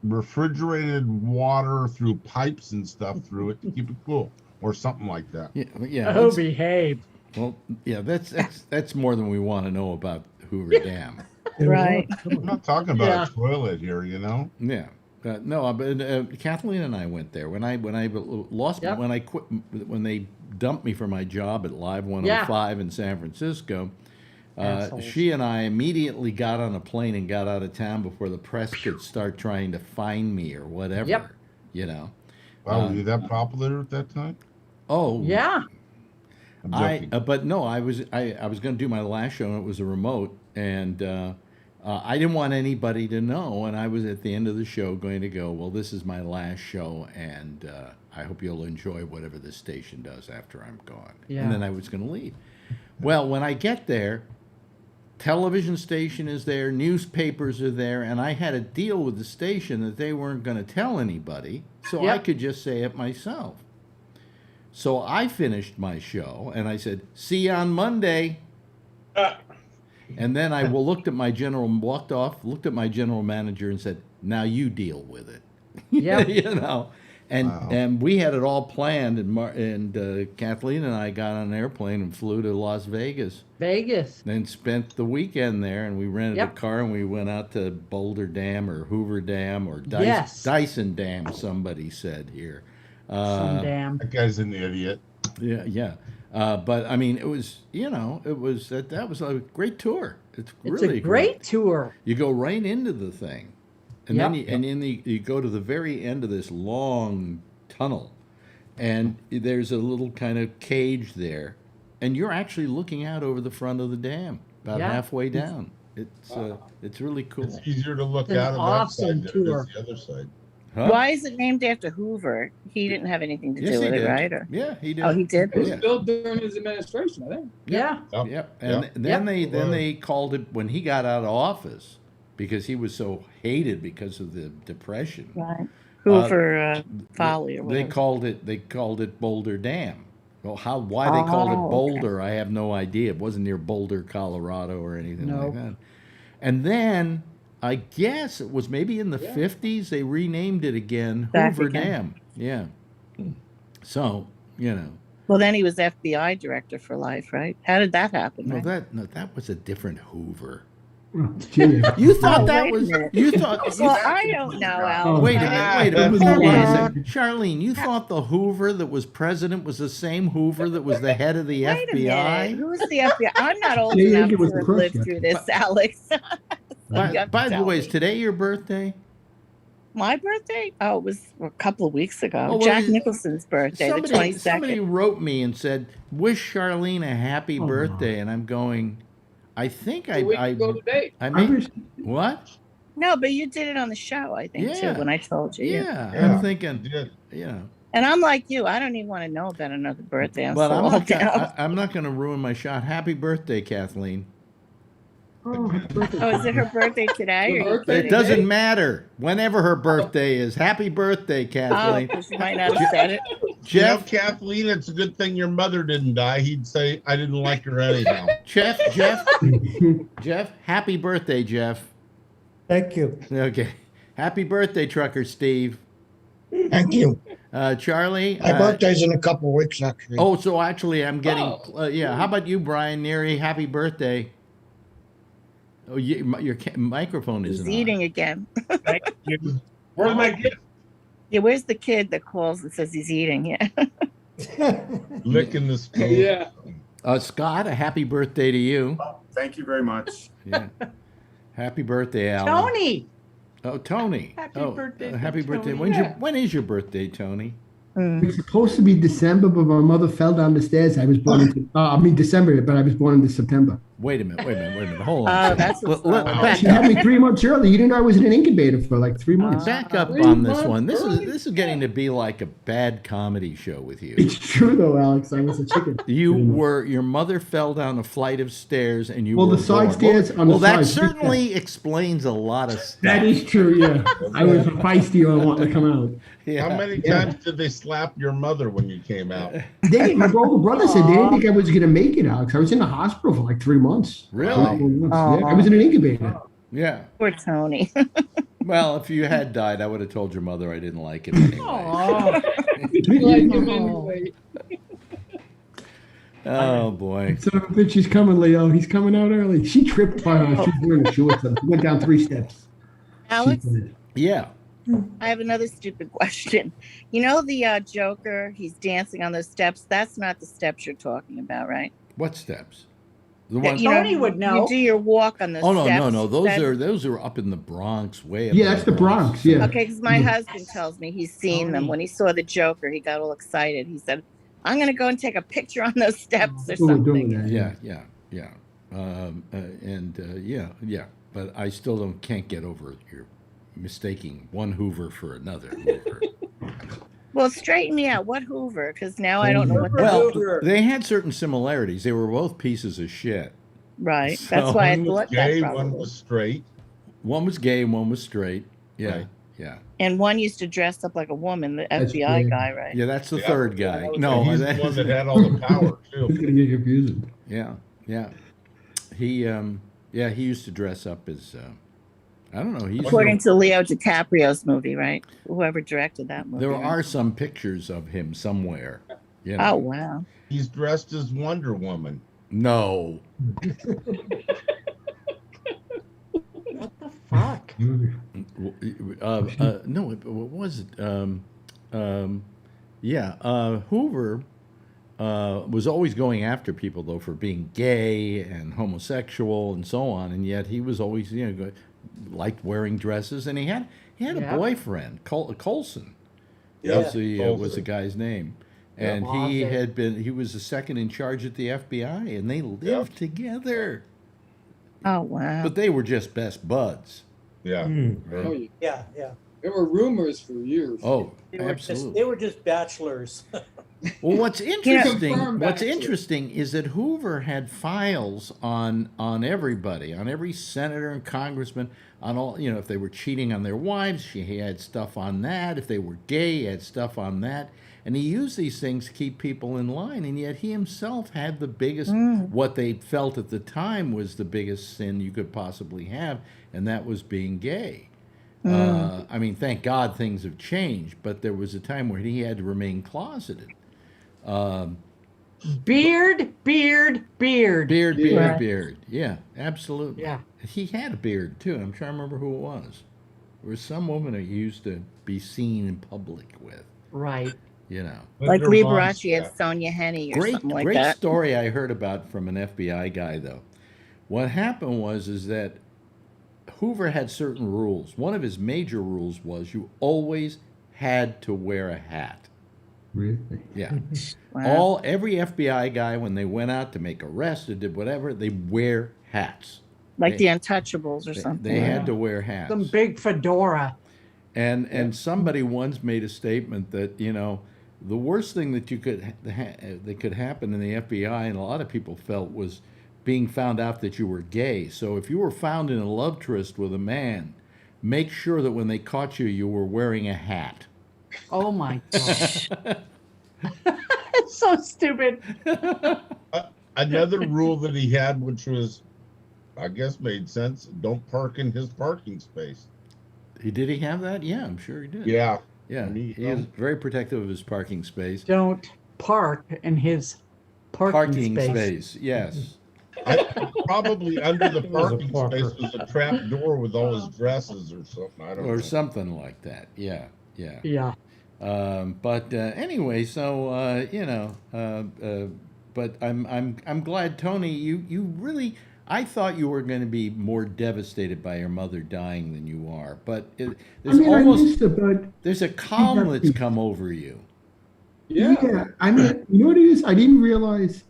refrigerated water through pipes and stuff through it to keep it cool, or something like that. Yeah. Oh, behave. Well, yeah, that's more than we want to know about Hoover Dam. Right. I'm not talking about a toilet here, you know. Yeah. No, but Kathleen and I went there when I lost when I quit when they dumped me for my job at Live 105 in San Francisco. She and I immediately got on a plane and got out of town before the press could start trying to find me or whatever. Yep. You know. Wow, were you that popular at that time? Oh. Yeah. But no, I was going to do my last show and it was a remote and I didn't want anybody to know, and I was at the end of the show going to go, well, this is my last show, and I hope you'll enjoy whatever this station does after I'm gone. Yeah. And then I was going to leave. Well, when I get there, television station is there, newspapers are there, and I had a deal with the station that they weren't going to tell anybody, so I could just say it myself. So I finished my show, and I said, see you on Monday. And then I looked at my walked off, looked at my general manager and said, now you deal with it. Yep. You know, and we had it all planned, and Kathleen and I got on an airplane and flew to Las Vegas. Then spent the weekend there, and we rented a car, and we went out to Boulder Dam or Hoover Dam or Dyson Dam, somebody said here. Some dam. That guy's an idiot. Yeah. But I mean, it was, that was a great tour. It's really a great tour. You go right into the thing, and then you go to the very end of this long tunnel, and there's a little kind of cage there, and you're actually looking out over the front of the dam, about halfway down. It's really cool. It's easier to look out of that side than it is the other side. Huh? Why is it named after Hoover? He didn't have anything to do with it, right? Or? Yeah, he did. Oh, he did. It was built during his administration, I think. Yeah. Yep. And then they called it when he got out of office because he was so hated because of the Depression. Right. Hoover Folly or whatever. They called it Boulder Dam. Well, why they called it Boulder, I have no idea. It wasn't near Boulder, Colorado, or anything like that. And then I guess it was maybe in the 50s they renamed it again Hoover Dam. Yeah. So, Well, then he was FBI director for life, right? How did that happen? No, right? that was a different Hoover. You thought that was you thought Well, I don't know, Al. Wait a minute. Hold on a second. Charlene, you thought the Hoover that was president was the same Hoover that was the head of the Wait a FBI? minute. Who's the FBI? I'm not old enough to have lived through this, Alex. By the way, is today your birthday? My birthday? Oh, it was a couple of weeks ago. Oh, well, Jack Nicholson's birthday, the 22nd. Somebody wrote me and said, wish Charlene a happy birthday. And I'm going, I think I go today. I mean, what? No, but you did it on the show, I think, too, when I told you. Yeah. I'm thinking, And I'm like you. I don't even want to know about another birthday. I'm not going to ruin my shot. Happy birthday, Kathleen. Oh, is it her birthday today? It doesn't matter. Whenever her birthday is. Happy birthday, Kathleen. Oh, she might not have said it. Jeff, Kathleen, it's a good thing your mother didn't die. He'd say, I didn't like her anyhow. Jeff, happy birthday, Jeff. Thank you. Okay. Happy birthday, Trucker Steve. Thank you. Charlie? My birthday's in a couple of weeks, actually. Oh, so actually I'm getting, yeah. How about you, Brian Neary? Happy birthday. Oh, your microphone He's isn't eating again. Thank you. Where's my gift? Yeah, where's the kid that calls and says he's eating? Yeah. Licking the spoon. Yeah. Scott, a happy birthday to you. Thank you very much. Yeah. Happy birthday, Alan. Tony. Oh, Tony. Happy birthday. Happy birthday. Tony. When is your birthday, Tony? It's supposed to be December, but my mother fell down the stairs. I was born in December, but I was born in September. Wait a minute. Hold on. Oh, that's what's back She had me 3 months early. You didn't know I was in an incubator for like 3 months. Back up on this one. This is getting to be like a bad comedy show with you. It's true though, Alex. I was a chicken. Your mother fell down a flight of stairs and you were the side born. stairs on the that side. certainly explains a lot of stuff. That is true, yeah. I was feisty or wanting to come out. Yeah. How many times did they slap your mother when you came out? My older brother said they didn't think I was going to make it, Alex. I was in the hospital for like 3 months. Really? Yeah, I was in an incubator. Yeah. Poor Tony. Well, if you had died, I would have told your mother I didn't like him anyway. Like him anyway. Oh boy. Son of a bitch, he's coming, Leo. He's coming out early. She tripped by her. She was wearing a shorts. She went down 3 steps. Alex, Yeah. I have another stupid question. You know the Joker, he's dancing on those steps. That's not the steps you're talking about, right? What steps? The That, one. you know, Tony would know. You do your walk on those Oh no, steps. no. Those are up in the Bronx, way up. Yeah, in that's the Bronx. Yeah. Okay, because my husband tells me he's seen them. When he saw the Joker, he got all excited. He said, I'm going to go and take a picture on those steps or We're doing something. that. Yeah. Yeah. But I still can't get over your mistaking one Hoover for another Hoover. Well, straighten me out. What Hoover? Because now I don't know what that Well, they had certain similarities. They were both pieces of shit. Right. So- That's why I One was thought that gay, probably. one was straight. One was gay and one was straight. Yeah. Right. Yeah. And one used to dress up like a woman, the That's FBI good. guy, right? Yeah, that's the Yeah. third guy. And No, he's the one that had all the power It's too. going to get confusing. Yeah. He he used to dress up as I don't know. According to Leo DiCaprio's movie, right? Whoever directed that movie. There right? are some pictures of him somewhere. You Oh, know. wow. He's dressed as Wonder Woman. No. What the fuck? No, what was it? Hoover was always going after people though for being gay and homosexual and so on, and yet he was always liked wearing dresses, and he had Yeah. a boyfriend, Colson. Yeah, was the guy's name, and he was the second in charge at the FBI, and they lived together. Oh, wow. But they were just best buds. Yeah. Oh, yeah. Yeah. There were rumors for years. Oh, They were absolutely. just bachelors. Well, what's confirmed interesting is that Hoover had files on everybody, on every senator and congressman, on all, if they were cheating on their wives, he had stuff on that. If they were gay, he had stuff on that. And he used these things to keep people in line, and yet he himself had the biggest, what they felt at the time was the biggest sin you could possibly have, and that was being gay. I mean, thank God things have changed, but there was a time where he had to remain closeted. Beard. Beard. Yeah, absolutely. Yeah. He had a beard, too. I'm trying to remember who it was. There was some woman he used to be seen in public with, Right. Like Liberace had Sonia Henney or something like great that. story I heard about from an FBI guy, though. What happened is that Hoover had certain rules. One of his major rules was you always had to wear a hat. Really? Yeah. Wow. Every FBI guy, when they went out to make arrests or did whatever, they wear hats. Like the Untouchables or something. They had to wear hats. Some big fedora. And somebody once made a statement that, the worst thing that that could happen in the FBI, and a lot of people felt, was being found out that you were gay. So if you were found in a love tryst with a man, make sure that when they caught you, you were wearing a hat. Oh my god. It's so stupid. Another rule that he had, which was, I guess, made sense: don't park in his parking space. Did he have that? Yeah, I'm sure he did. Yeah. Yeah, There you he go. is very protective of his parking space. Don't park in his parking space. Yes. Probably under the was a parking Parker. space was a trap door with all his dresses or something. I don't Or know. something like that. Yeah, yeah. Yeah. But anyway, so but I'm glad, Tony. You really. I thought you were going to be more devastated by your mother dying than you are. But there's I missed it, but there's a calm that's come over you. Yeah. I mean, you know what it is? I didn't realize.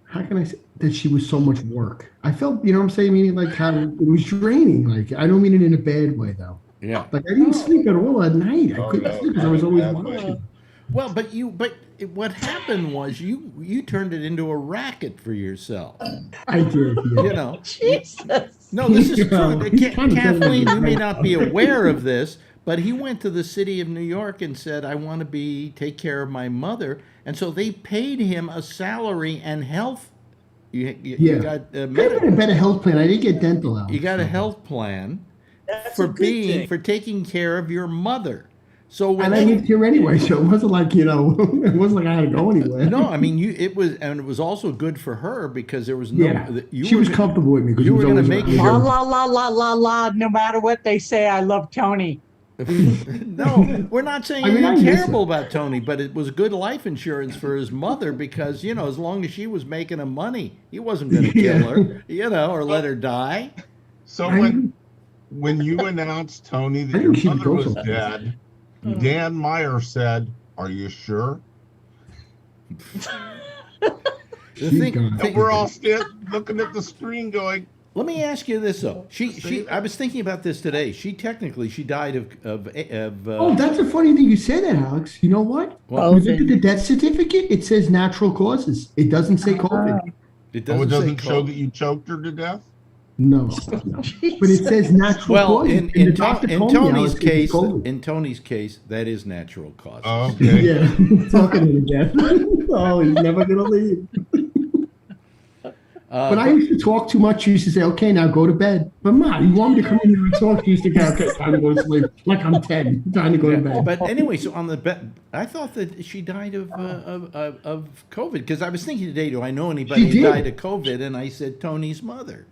How can I say that she was so much work? I felt, you know what I'm saying? Meaning like how it was draining. Like I don't mean it in a bad way though. Yeah. Like I didn't sleep at all at night. I Oh, couldn't no, sleep because I was always bad watching. Well, but what happened was you turned it into a racket for yourself. I did. Yeah. You know. Jesus. No, this is true. He's trying to get Kathleen, me. you may not be aware of this, but he went to the city of New York and said, "I want to take care of my mother," and so they paid him a salary and health. You got Could have been a better health plan. I didn't get dental out. you got a health plan That's for a good thing. for taking care of your mother. So when And I lived here anyway, so it wasn't like, you know, it wasn't like I had to go anywhere. no, I mean it was also good for her because there was no. Yeah, You she were was gonna- comfortable with me because you she was were gonna always make around. La la la la la la. No matter what they say, I love Tony. No, we're not saying I mean, I anything miss terrible about Tony, but it was good life insurance for his mother because, you know, as long as she was making him money, he wasn't going to kill her, you know, or let her die. So I- when you announced, Tony, I that think your she should mother go was somewhere. dead, Dan Meyer said, "Are you sure?" The She's thing, gone. And we're all looking at the screen going, let me ask you this though. I was thinking about this today. She died of Oh, that's a funny thing you say that, Alex. You know what? Well, When you look at the death certificate, it says natural causes. It doesn't say COVID. it oh, it doesn't doesn't say show COVID. that you choked her to death? No. But it says natural Well, causes. in, And in, the To- doctor in told me, Tony's Alex, it's case, COVID. in Tony's case, that is natural causes. Oh, okay. Yeah, talking to death. Oh, he's never gonna leave. When I used to talk too much, she used to say, "Okay, now go to bed." But Ma, you want me to come in here and talk? She used to go, "Okay, time to go to sleep." Like I'm 10, time to go to bed. But anyway, so on the bed, I thought that she died of COVID because I was thinking today, do I know anybody She who did. died of COVID? And I said Tony's mother.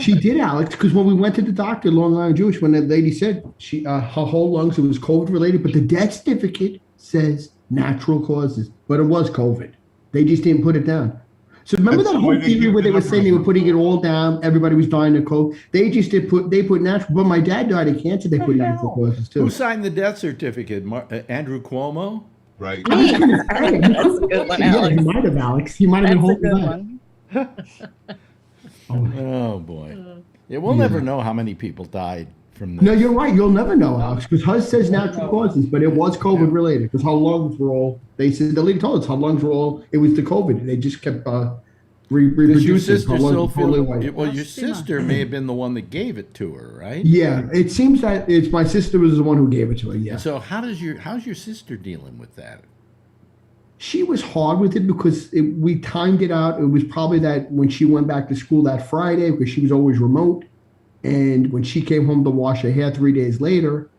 She did, Alex, because when we went to the doctor, Long Island Jewish, when the lady said she her whole lungs, it was COVID related, but the death certificate says natural causes, but it was COVID. They just didn't put it down. So remember That's that the whole way they theory do where they the were saying they were numbers. putting it all down, everybody was dying of COVID. They just they put natural. But my dad died of cancer. They put natural causes too. Who signed the death certificate? Andrew Cuomo? Right. I was gonna say, That's a good one, yeah, Alex. he might have, Alex. He might have been That's a holding good back. one. Oh boy. Yeah, we'll never know how many people died from this. No, you're right. You'll never know, Alex, because hers says natural causes, but it was COVID related because her lungs were all. They said the lady told us her lungs were all. It was the COVID. They just kept Does reproducing. your Her sister lungs still were totally feel? white. Well, your sister may have been the one that gave it to her, right? Yeah, it seems that it's my sister was the one who gave it to her. Yeah, And so how's your sister dealing with that? she was hard with it because we timed it out. It was probably that when she went back to school that Friday because she was always remote, and when she came home to wash her hair 3 days later,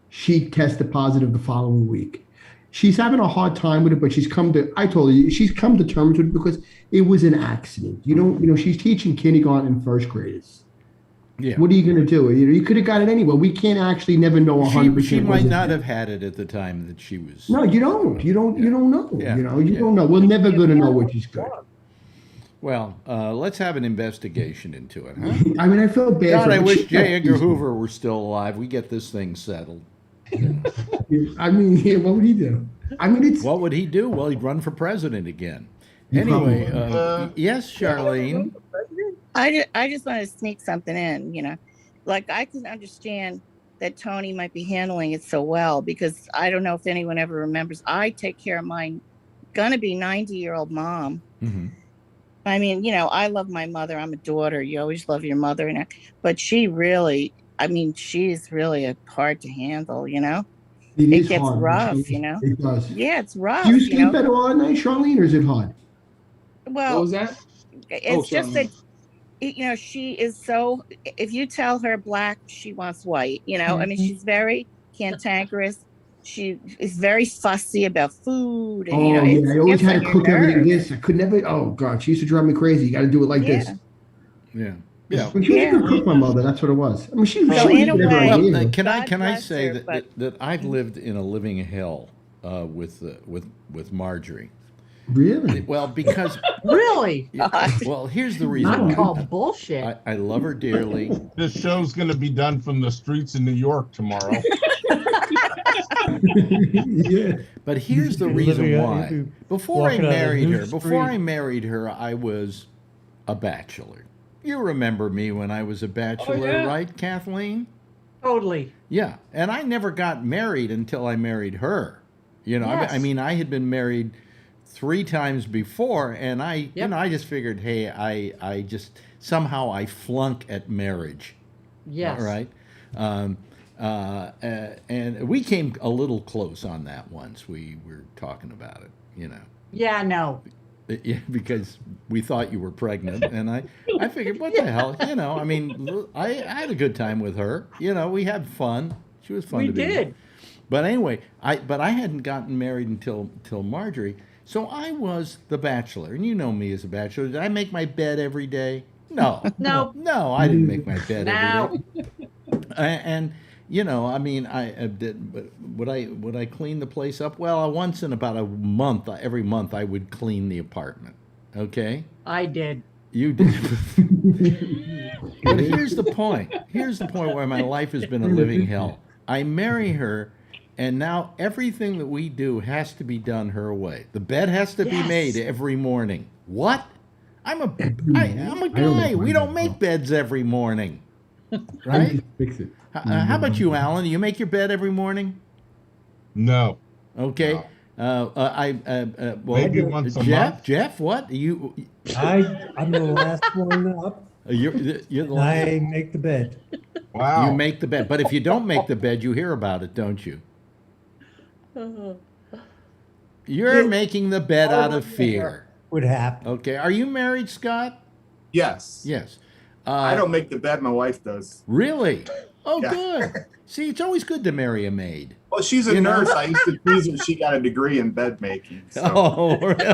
she tested positive the following week. She's having a hard time with it, but I told her, she's come to terms with it because it was an accident. She's teaching kindergarten and first graders. Yeah. What are you going to do? You could have got it anyway. We can't actually never know 100%. She might was it- not have had it at the time that she was. No, you don't. You don't know. Yeah. You Yeah. don't know. We're never going to know which is good. Well, let's have an investigation into it, huh? I mean, I feel bad. God, for I her. wish She- J. Edgar Hoover were still alive. We get this thing settled. I mean, yeah, what would he do? I mean, it's. What would he do? Well, he'd run for president again. He Anyway, probably yes, Charlene. I just want to sneak something in, like I can understand that Tony might be handling it so well because I don't know if anyone ever remembers. I take care of my gonna be 90-year-old mom. Mm-hmm. I mean, I love my mother. I'm a daughter. You always love your mother, but she's really hard to handle. It gets hard. rough. It does. Yeah, it's rough. Do you sleep better all night, Charlene, or is it hard? Well, What was that? it's just sorry. that she is so. If you tell her black, she wants white. I mean, she's very cantankerous. she is very fussy about food, and Oh it's yeah, I always gets had on to your cook everything nerves. this. I could never. Oh god, she used to drive me crazy. You got to do it like this. Yeah, Yeah. Yeah. When she was a yeah. good cook, my mother. That's what it was. I mean, she So would in eat a whatever I way, Well, gave her. God can I bless say her, that, but that I've lived in a living hell with Marjorie. Really? Well, because Really? God. well, here's the reason Not why. call bullshit. I love her dearly. This show's going to be done from the streets of New York tomorrow. Yeah. But here's the You're reason living out- why. you'd be Before I walking on a married new her, I was a bachelor. You remember me when I was a bachelor, yeah. right, Kathleen? Totally. Yeah, and I never got married until I married her. You know, Yes. I mean, I had been married 3 times before, and I Yep. I just figured, hey, I just somehow I flunk at marriage. Yes. Right. And we came a little close on that once. We were talking about it, you know. Yeah, no. Yeah, because we thought you were pregnant, and I figured, what the hell, you know. I mean, I had a good time with her. You know, we had fun. She was fun We to be with. did. But anyway, I hadn't gotten married until Marjorie, so I was the bachelor, and you know me as a bachelor. Did I make my bed every day? No, No. no, I didn't make my bed every No. day. And you know, I mean, I did. Would I clean the place up? Well, once in about a month, every month, I would clean the apartment. Okay, I did. you did. But here's the point. Here's the point where my life has been a living hell. I marry her, and now everything that we do has to be done her way. The bed has to be Yes. made every morning. What? I'm a morning? I'm a I don't guy. make We mine don't as make well. beds every morning, I right? just fix it. How about you, Alan? Do you make your bed every morning? No. Okay. No. Well, Maybe once a Jeff. month. Jeff, what I'm the last one up. you're the last. I make the bed. Wow. You make the bed, but if you don't make the bed, you hear about it, don't you? You're making the bed out of fear. Would happen. Okay. Are you married, Scott? Yes. Yes. I don't make the bed, my wife does. Really? Oh, Yeah. good. See, it's always good to marry a maid. Well, she's a You know? nurse. I used to tease her. She got a degree in bed making. So. Oh, really?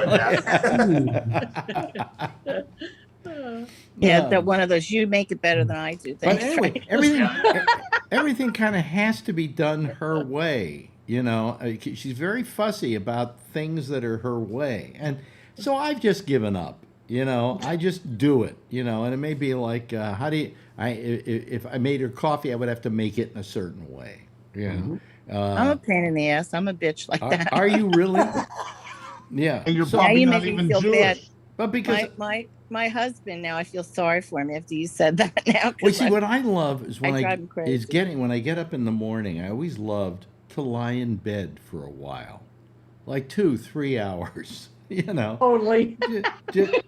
Yeah, that one of those. You make it better than I do. But Thanks. anyway, everything kind of has to be done her way. You know, she's very fussy about things that are her way, and so I've just given up. You know, I just do it. You know, and it may be like, how do you? If I made her coffee, I would have to make it in a certain way. You know, I'm a pain in the ass. I'm a bitch like that. Are you really? Yeah. And you're So- Now probably you not make me even feel Jewish. bad. But because My husband now, I feel sorry for him after you said that now. 'cause well, see, I- what I love is when I drive him crazy. when I get up in the morning. I always loved to lie in bed for a while, like 2-3 hours. You know, Totally.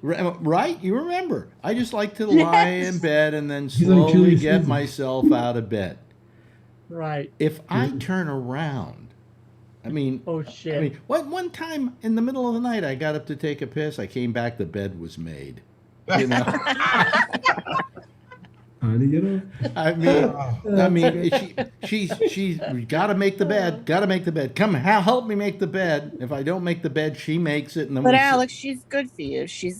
right? You remember? I just like to lie in Yes. bed and then like slowly Julius get Caesar. myself out of bed. Right. If I turn around, I mean, Oh shit. I mean, one time in the middle of the night, I got up to take a piss. I came back, the bed was made. You know, How to get off? I mean, she's got to make the bed. Got to make the bed. Come, help me make the bed. If I don't make the bed, she makes it, and then But we Alex, she's good for you. She,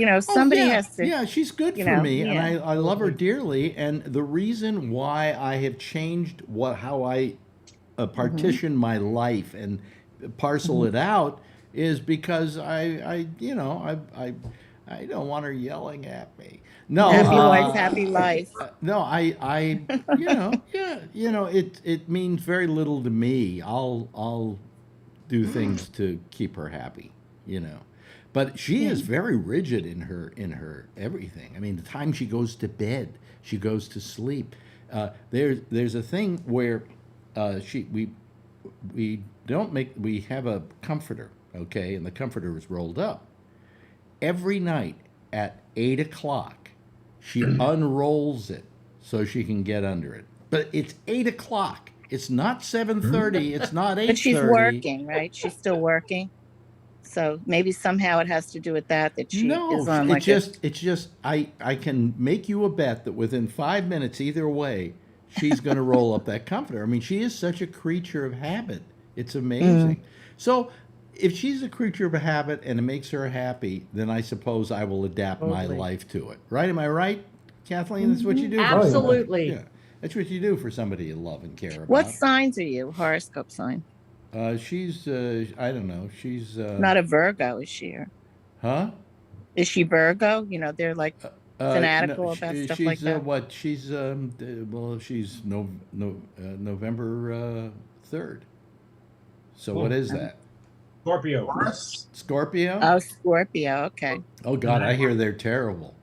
Oh, somebody yeah, has to. Yeah, she's good you for know, me, and yeah. I love her dearly. And the reason why I have changed how I partition my life and parcel it out is because I don't want her yelling at me. No, Happy wife, happy life. no, it means very little to me. I'll do things to keep her happy, you know. But she is very rigid in her everything. I mean, the time she goes to bed, she goes to sleep. There's a thing where we have a comforter, okay, and the comforter is rolled up. Every night at 8 o'clock, she unrolls it so she can get under it. But it's 8 o'clock. It's not 7:30. It's not 8:30. But she's working, right? She's still working. So maybe somehow it has to do with that she No, is on it's just I can make you a bet that within 5 minutes either way, she's going to roll up that comforter. I mean, she is such a creature of habit. It's amazing. So if she's a creature of habit and it makes her happy, then I suppose I will adapt my life to it. Right? Am I right, Kathleen? That's what you do. Absolutely. Yeah. That's what you do for somebody you love and care about. What signs are you? Horoscope sign? She's, I don't know. She's not a Virgo, is she? Or, huh? Is she Virgo? You know, they're like fanatical about stuff like that. What? She's well, she's November 3rd. So what is that? Scorpio. Scorpio? Oh, Scorpio. Okay. Oh God, I hear they're terrible.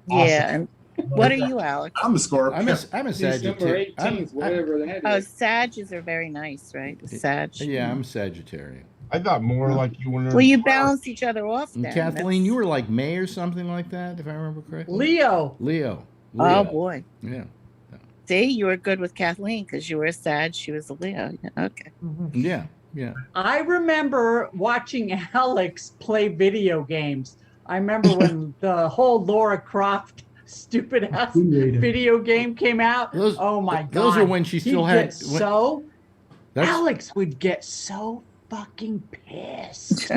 Yeah. And what are you, Alex? I'm a Scorpio. I'm a Sagittarius. December 18th, whatever that is. Oh, Sages are very nice, right? The Sag. Yeah, I'm Sagittarian. I thought more like you were. Well, you balance each other off. Then. Kathleen, you were like May or something like that, if I remember correctly. Leo. Oh boy. Yeah. See, you were good with Kathleen because you were a Sag, she was a Leo. Yeah, okay. Yeah. Yeah. I remember watching Alex play video games. I remember when the whole Laura Croft stupid ass video game came out. Oh my God. Those are when she still had. Alex would get so fucking pissed.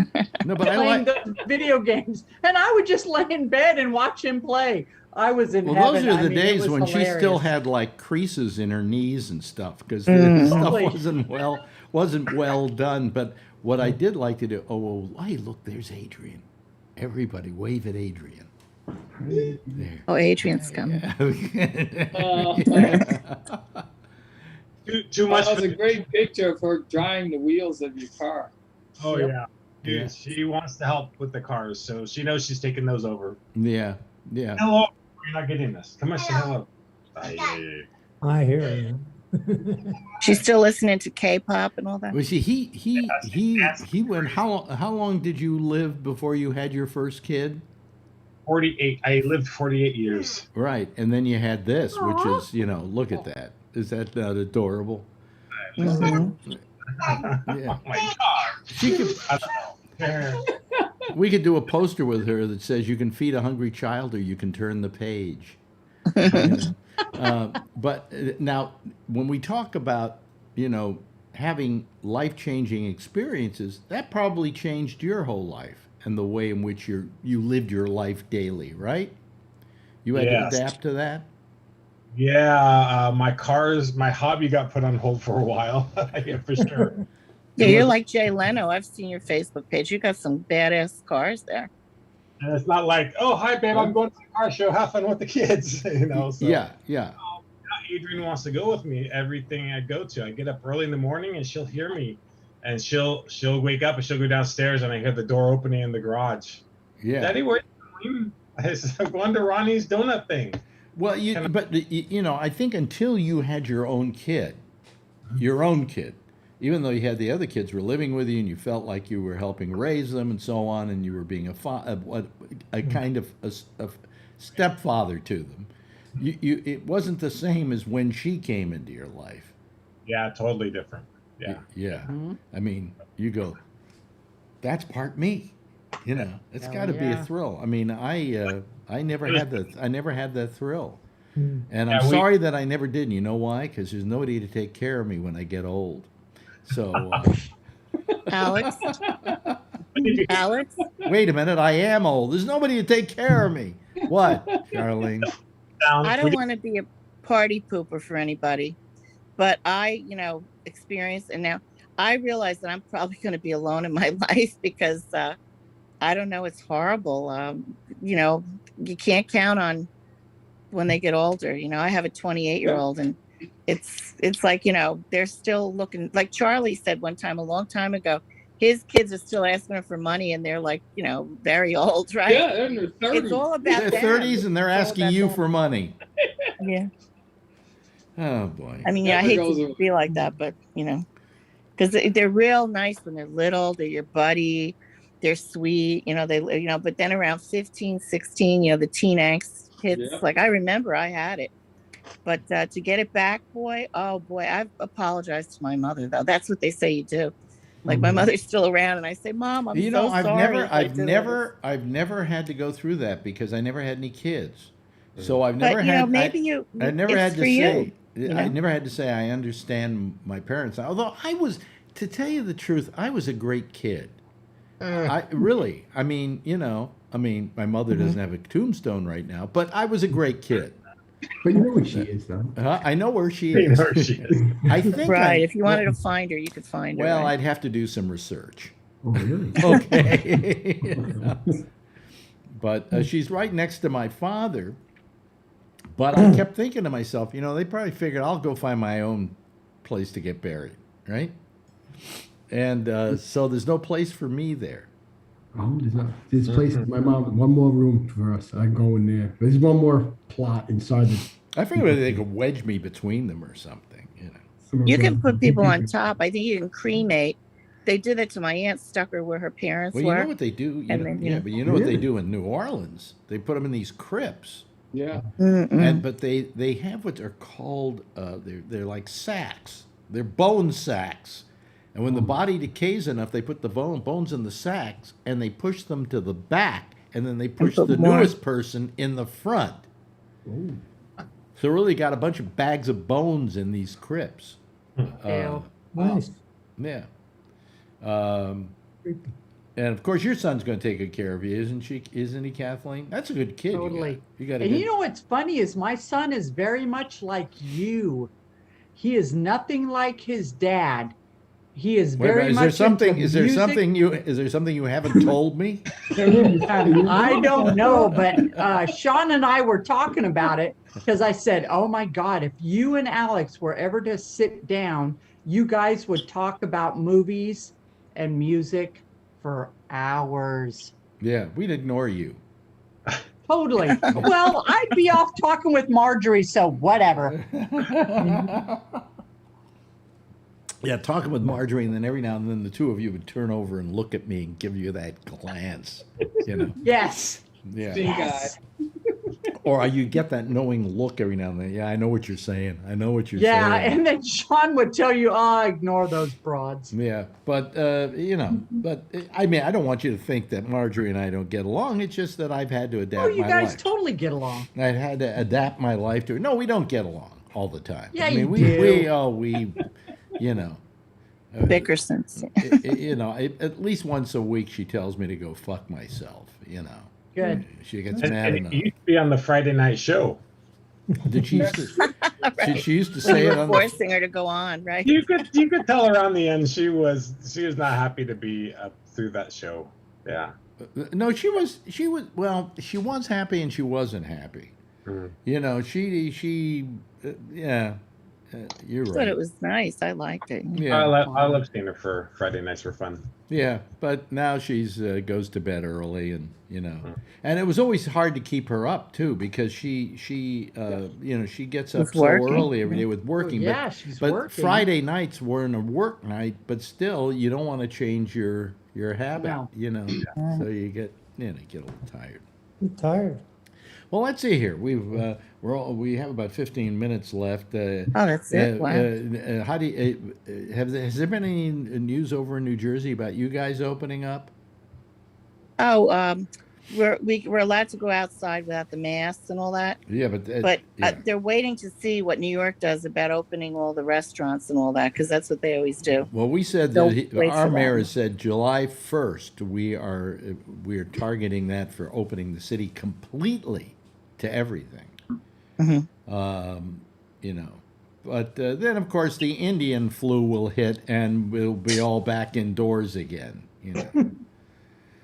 No, but playing the video games. And I would just lay in bed and watch him play. I was in heaven. Those are the days when she still had like creases in her knees and stuff because the stuff wasn't well done. But what I did like to do, hey, look, there's Adrian. Everybody wave at Adrian. There. Oh, Adrian's coming. Too much. That was a great picture of her drying the wheels of your car. Oh yeah. Dude, she wants to help with the cars, so she knows she's taking those over. Yeah. Yeah. Hello. You're not getting this. Come on, say hello. I hear you. She's still listening to K-pop and all that. Well, see, he went. How long did you live before you had your first kid? 48. I lived 48 years. Right, and then you had this, which is, look at that. Is that not adorable? Mm-hmm. Yeah. Oh my God. She could. We could do a poster with her that says, "You can feed a hungry child, or you can turn the page." But now, when we talk about, having life-changing experiences, that probably changed your whole life and the way in which you lived your life daily, right? You had to adapt to that? Yeah, my hobby got put on hold for a while. Yeah, for sure. Yeah, you're like Jay Leno. I've seen your Facebook page. You got some badass cars there. And it's not like, oh, hi, babe, I'm going to the car show. Have fun with the kids. So, yeah. Adrian wants to go with me everything I go to. I get up early in the morning and she'll hear me, and she'll wake up and she'll go downstairs and I hear the door opening in the garage. Yeah. Daddy, where are you going? I said, going to Ronnie's donut thing. Well, I think until you had your own kid, even though you had the other kids were living with you and you felt like you were helping raise them and so on, and you were being a kind of a stepfather to them, it wasn't the same as when she came into your life. Yeah, totally different. Yeah. Yeah. Mm-hmm. I mean, you go, that's part me. It's got to be a thrill. I mean, I never had that thrill. And I'm sorry that I never did. And you know why? Because there's nobody to take care of me when I get old. So, Alex, wait a minute. I am old. There's nobody to take care of me. What, Charlene? I don't want to be a party pooper for anybody, but I, experienced, and now I realize that I'm probably going to be alone in my life because I don't know. It's horrible. You can't count on when they get older. I have a 28-year-old and it's like, they're still looking, like Charlie said one time, a long time ago, his kids are still asking her for money and they're like, very old, right? Yeah, they're in their 30s. It's all about their 30s and they're asking you for money. Yeah. Oh boy. I mean, I hate to be like that, but because they're real nice when they're little, they're your buddy, they're sweet, but then around 15, 16, the teen angst hits. Yeah. Like I remember I had it. But to get it back, I've apologized to my mother though. That's what they say you do. Like my mother's still around, and I say, "Mom, I'm so sorry." I've never had to go through that because I never had any kids, so I've never had. I never had to say I understand my parents. Although I was to tell you the truth, I was a great kid. I really, I mean, my mother doesn't have a tombstone right now, but I was a great kid. But you know where she is, though. I know where she You is. know where she is. I think. Right. If you wanted to find her, you could find her. Well, right? I'd have to do some research. Oh, really? Okay. But she's right next to my father. But I kept thinking to myself, they probably figured I'll go find my own place to get buried, right? And so there's no place for me there. Oh, there's not. This place, my mom, one more room for us. I can go in there. There's one more plot inside the. I figured they could wedge me between them or something, You can put people on top. I think you can cremate. They did it to my aunt, stuck her where her parents Well, were. you know what they do? But you know what they do in New Orleans? They put them in these crypts. Yeah. But they have what they're called, they're like sacks. They're bone sacks. And when the body decays enough, they put the bones in the sacks and they push them to the back, and then they push the newest person in the front. Ooh. So really got a bunch of bags of bones in these crypts. Nice. Yeah. And of course, your son's going to take good care of you, isn't she? Isn't he, Kathleen? That's a good kid. Totally. You got. And you know what's funny is my son is very much like you. He is nothing like his dad. He is very much. Is there something you haven't told me? I don't know, but Sean and I were talking about it because I said, "Oh my God, if you and Alex were ever to sit down, you guys would talk about movies and music for hours." Yeah, we'd ignore you. Totally. Well, I'd be off talking with Marjorie, so whatever. Yeah, talking with Marjorie, and then every now and then the two of you would turn over and look at me and give you that glance, Yes. Yeah. Yes. Or you get that knowing look every now and then. Yeah, I know what you're saying. I know what you're Yeah, saying. and then Sean would tell you, ignore those broads. Yeah, but I mean, I don't want you to think that Marjorie and I don't get along. It's just that I've had to adapt Oh, you my guys life. totally get along. I've had to adapt my life to it. No, we don't get along all the time. Yeah, I mean, you do. Bickersons. At least once a week she tells me to go fuck myself, Good. She gets And mad it enough. used to be on the Friday night show. Did she used to, Right. she used to We say were it on forcing her to go on, right? You could tell around the end she was not happy to be up through that show. Yeah. No, she was happy and she wasn't happy. You're right. But it was nice. I liked it. Yeah. I love seeing her for Friday nights for fun. Yeah, but now she's goes to bed early, and and it was always hard to keep her up too, because she gets up so early every day with working. Yeah, but, she's but working. Friday nights weren't a work night, but still, you don't want to change your habit, No. So you get a little tired. I'm tired. Well, let's see here. We have about 15 minutes left. That's it. Wow. How do you, has there been any news over in New Jersey about you guys opening up? Oh, we're allowed to go outside without the masks and all that. Yeah, but They're waiting to see what New York does about opening all the restaurants and all that, because that's what they always do. Well, we said our mayor has said July 1st. We are targeting that for opening the city completely to everything. But then of course the Indian flu will hit and we'll be all back indoors again.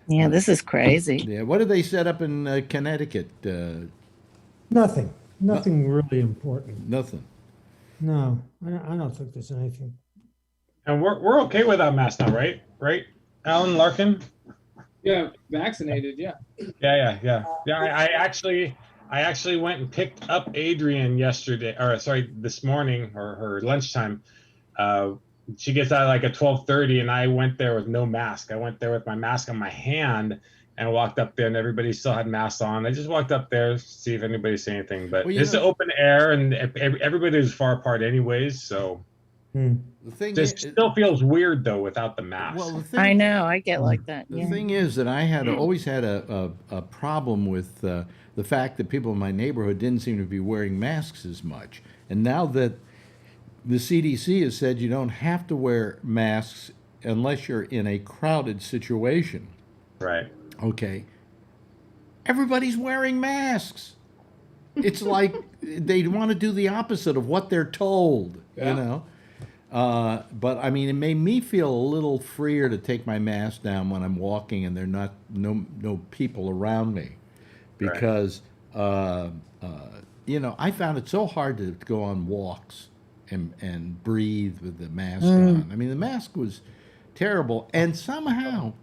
Yeah, this is crazy. Yeah, what did they set up in Connecticut? Nothing really important. Nothing. No, I don't think there's anything. And we're okay without masks now, right? Right, Alan Larkin? Yeah, vaccinated. Yeah. Yeah. I actually went and picked up Adrian this morning or her lunchtime. She gets out like at 12:30, and I went there with no mask. I went there with my mask on my hand and walked up there, and everybody still had masks on. I just walked up there to see if anybody said anything. But it's open air, and everybody's far apart anyways, so. The thing still feels weird though without the mask. Well, I know, I get like that. The thing is that I had always had a problem with the fact that people in my neighborhood didn't seem to be wearing masks as much. And now that the CDC has said you don't have to wear masks unless you're in a crowded situation. Right. Okay. Everybody's wearing masks. It's like they want to do the opposite of what they're told, Yeah. you know. But I mean, it made me feel a little freer to take my mask down when I'm walking and there are not no people around me, because you know, I found it so hard to go on walks and breathe with the mask on. I mean, the mask was terrible, and somehow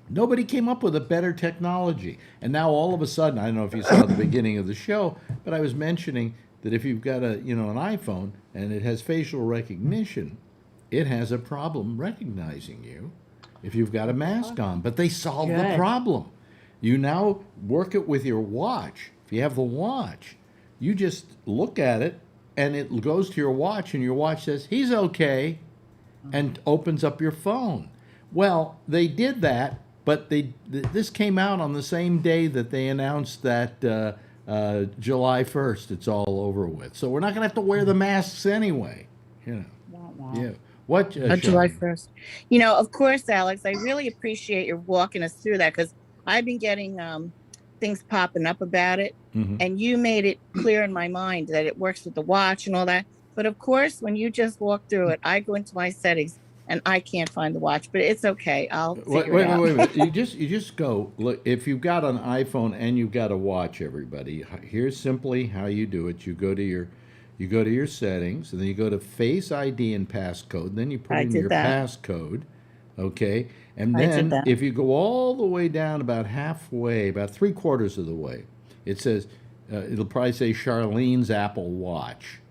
nobody came up with a better technology. And now all of a sudden, I don't know if you saw the beginning of the show, but I was mentioning that if you've got an iPhone and it has facial recognition, it has a problem recognizing you if you've got a mask on. But they solved the problem. You now work it with your watch. If you have the watch, you just look at it and it goes to your watch and your watch says, he's okay, and opens up your phone. Well, they did that, but this came out on the same day that they announced that July 1st, it's all over with. So we're not going to have to wear the masks anyway. You know. Yeah. What? July 1st. You know, of course, Alex, I really appreciate your walking us through that, because I've been getting things popping up about it. And you made it clear in my mind that it works with the watch and all that. But of course, when you just walk through it, I go into my settings and I can't find the watch, but it's okay. I'll figure it out. Wait. You just go look. If you've got an iPhone and you've got a watch, everybody, here's simply how you do it. You go to your settings, and then you go to Face ID and passcode. Then you put in your passcode, okay? And then if you go all the way down about halfway, about 3/4 of the way, it says it'll probably say Charlene's Apple Watch.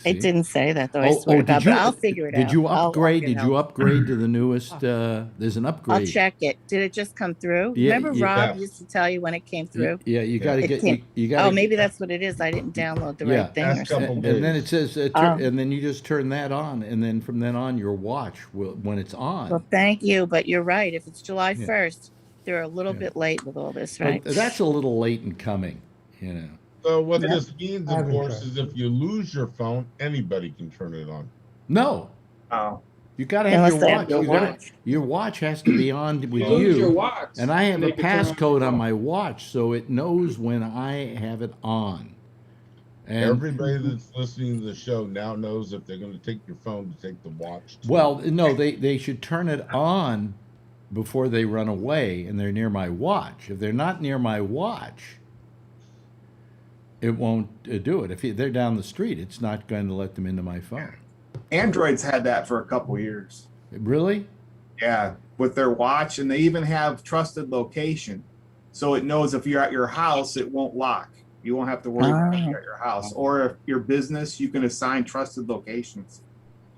It didn't say that, though. I swear to God, but I'll figure it out. Did you upgrade? Did you upgrade to the newest? There's an upgrade. I'll check it. Did it just come through? Yeah, Remember Rob used to tell you when it came through? Yeah, you got to get. You got. Oh, maybe that's what it is. I didn't download the right thing or something. And then it says, and then you just turn that on, and then from then on, your watch will, when it's on. Well, thank you, but you're right. If it's July 1st, they're a little bit late with all this, right? Well, that's a little late in coming, you know. So what this means, of course, is if you lose your phone, anybody can turn it on. No. Oh. You got to have your watch. Your watch has to be on with you. Your watch, and I have a passcode on my watch, so it knows when I have it on. And everybody that's listening to the show now knows if they're going to take your phone to take the watch. Well, no, they should turn it on before they run away and they're near my watch. If they're not near my watch, it won't do it. If they're down the street, it's not going to let them into my phone. Android's had that for a couple years. Really? Yeah, with their watch, and they even have trusted location. So it knows if you're at your house, it won't lock. You won't have to worry about it at your house. Or if your business, you can assign trusted locations.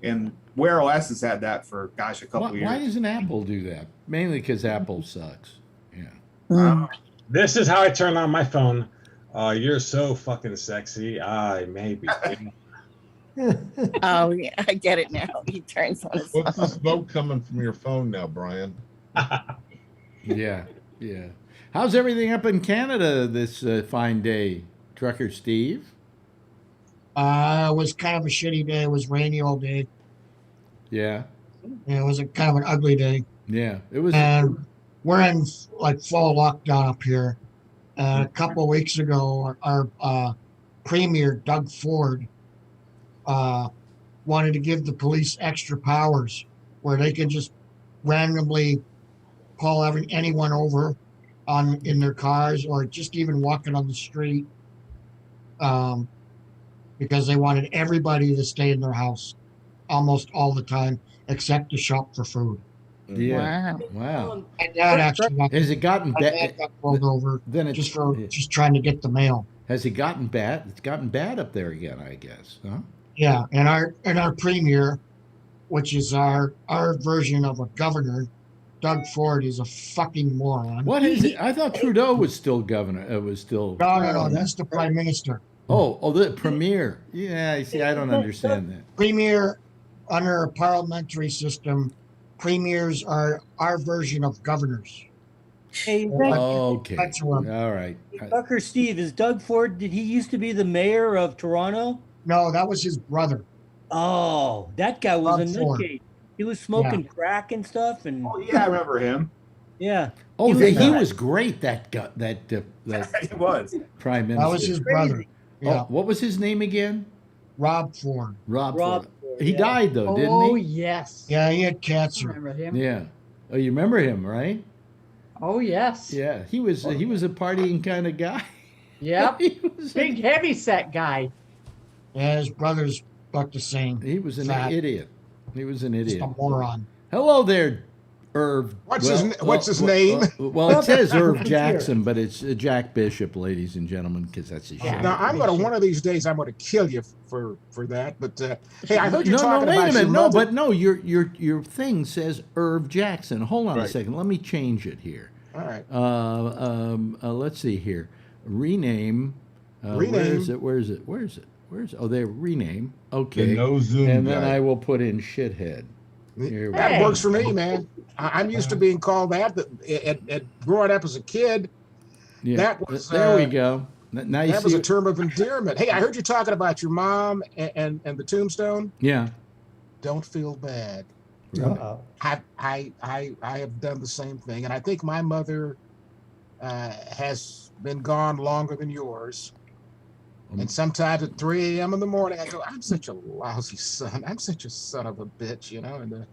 And Wear OS has had that for, gosh, a couple years. Why doesn't Apple do that? Mainly because Apple sucks. Yeah. This is how I turn on my phone. You're so fucking sexy. I maybe. Oh, yeah, I get it now. He turns on his phone. What's the smoke coming from your phone now, Brian? Yeah. How's everything up in Canada this fine day, Trucker Steve? It was kind of a shitty day. It was rainy all day. Yeah. Yeah, it was a kind of an ugly day. Yeah, it was. And we're in like fall lockdown up here. A couple of weeks ago, our premier, Doug Ford, wanted to give the police extra powers where they could just randomly pull anyone over in their cars, or just even walking on the street, because they wanted everybody to stay in their house almost all the time except to shop for food. Yeah. Wow. And that actually has it gotten bad? Got pulled over then it's just trying to get the mail. Has it gotten bad? It's gotten bad up there again, I guess. Huh? Yeah, and our premier, which is our version of a governor, Doug Ford, is a fucking moron. What is it? I thought Trudeau was still governor. No, that's the prime minister. Oh, the premier. Yeah, you see, I don't understand that. Premier, under a parliamentary system, premiers are our version of governors. Hey, okay. All right. Tucker Steve, is Doug Ford, did he used to be the mayor of Toronto? No, that was his brother. Oh, that guy was Rob a Ford. nutcase. He was smoking crack and stuff, and Oh yeah, I remember him. yeah. Oh, He he was was great. That It was. prime minister. That was his brother. Yeah. Oh, what was his name again? Rob Ford. Rob. Rob Ford. He yeah. died though, didn't Oh, he? yes. Yeah, he had I cancer. remember him. Yeah. Oh, you remember him, right? Oh, yes. Yeah, he was a partying kind of guy. Yep. He was Big heavy set guy. Yeah, his brother's about the same. He was an Fat. idiot. He was an Just idiot. a moron. Hello there, Irv. What's his name? Well, it says Irv Jackson, but it's Jack Bishop, ladies and gentlemen, because that's his show. Now I'm gonna one of these days I'm gonna kill you for that. But hey, I heard you No, talking wait about a minute. your No, mother. but no, your thing says Irv Jackson. Hold on a Right. second. Let me change it here. All right. Let's see here. Rename. Rename. Where is it? Oh, there. Rename. Okay. The no Zoom And then guy. I will put in shithead. Here we That go. works for me, man. I'm used to being called that. At growing up as a kid, Yeah. that was There we go. Now you that see was a it? term of endearment. Hey, I heard you talking about your mom and the tombstone. Yeah. Don't feel bad. Uh-oh. I have done the same thing, and I think my mother has been gone longer than yours. And sometimes at 3 a.m. in the morning, I go, I'm such a lousy son. I'm such a son of a bitch, you know. And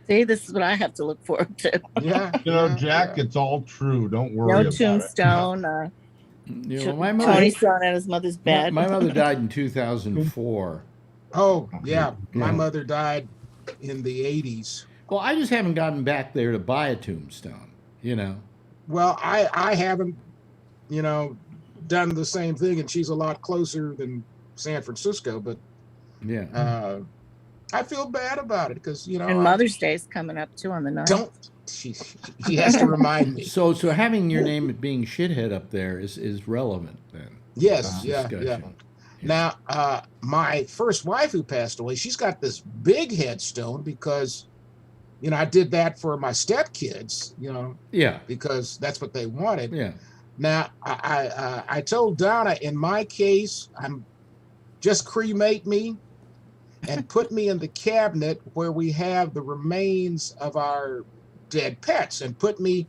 See, this is what I have to look forward to. yeah, You know, Jack, it's all true. Don't worry No about tombstone. You know, my mother, Tony's thrown at his mother's bed. my mother died in 2004. oh yeah, my Yeah. mother died in the 80s. Well, I just haven't gotten back there to buy a tombstone, you know. Well, I haven't, you know, done the same thing, and she's a lot closer than San Francisco, but Yeah. I feel bad about it because, you know, And Mother's Day is coming up too on the 9th. don't. She has to remind me. So having your name being shithead up there is relevant then. Yes, to yeah. discussion. Now, my first wife who passed away, she's got this big headstone because, you know, I did that for my stepkids, you know, Yeah. because that's what they wanted. Yeah. Now, I told Donna, in my case, I'm just cremate me and put me in the cabinet where we have the remains of our dead pets, and put me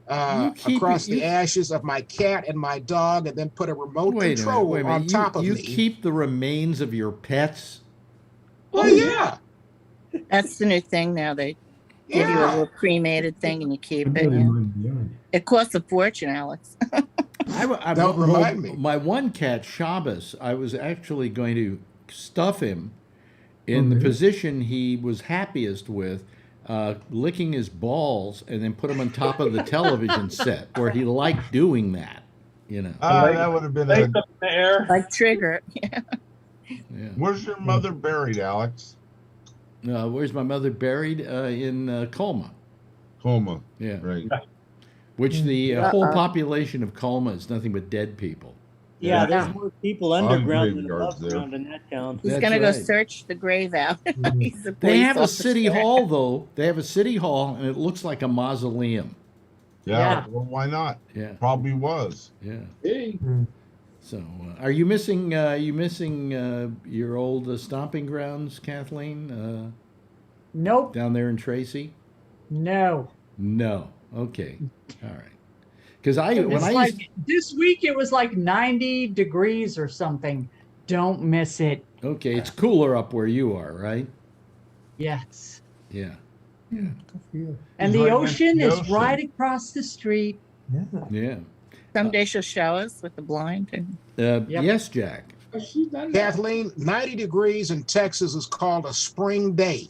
across the ashes of my cat and my dog, and then put a remote control on top of you me. keep the remains of your pets? Oh yeah. That's the new thing now. They give you a Yeah. little cremated thing and you keep I'm it. really yeah. mind beyond. It costs a fortune, Alex. Don't remind me. My one cat, Shabbos, I was actually going to stuff him in the really? position he was happiest with, licking his balls, and then put him on top of the television set where he liked doing that, you know. that would have been Legs a. up in the air. Like Trigger. Yeah. Yeah. Where's your mother buried, Alex? Where's my mother buried? In Colma. Colma. Yeah. Right. Which the whole population of Colma is nothing but dead people. Yeah, there's more people underground than graveyards above ground in that town. He's That's going to go right. search the grave out. He's a They police have a officer. city hall, though. They have a city hall, and it looks like a mausoleum. Yeah. Yeah. Well, why not? Yeah, Probably was. yeah. Hey. So, are you missing? Your old stomping grounds, Kathleen? Nope. Down there in Tracy? No. No. Okay. All right. Because This week it was like 90 degrees or something. Don't miss it. okay, it's cooler up where you are, right? Yes. Yeah. Good for you. And He's the right next to ocean the is ocean. right across the street. Yeah. Yeah. Someday she'll show us with the blind. And Yep. Yes, Jack. She's done that. Kathleen, 90 degrees in Texas is called a spring day.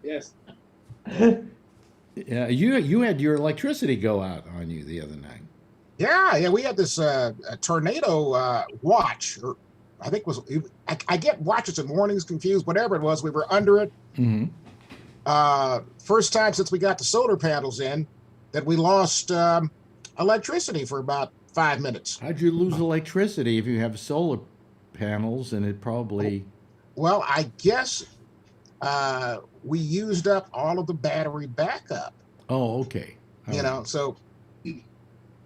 Yes. Yeah. You had your electricity go out on you the other night. Yeah, we had this a tornado watch, or I think I get watches and warnings confused. Whatever it was, we were under it. Mm-hmm. First time since we got the solar panels in that we lost electricity for about 5 minutes. How'd you lose electricity if you have solar panels and it probably? Well, I guess we used up all of the battery backup. Oh, okay. You know, so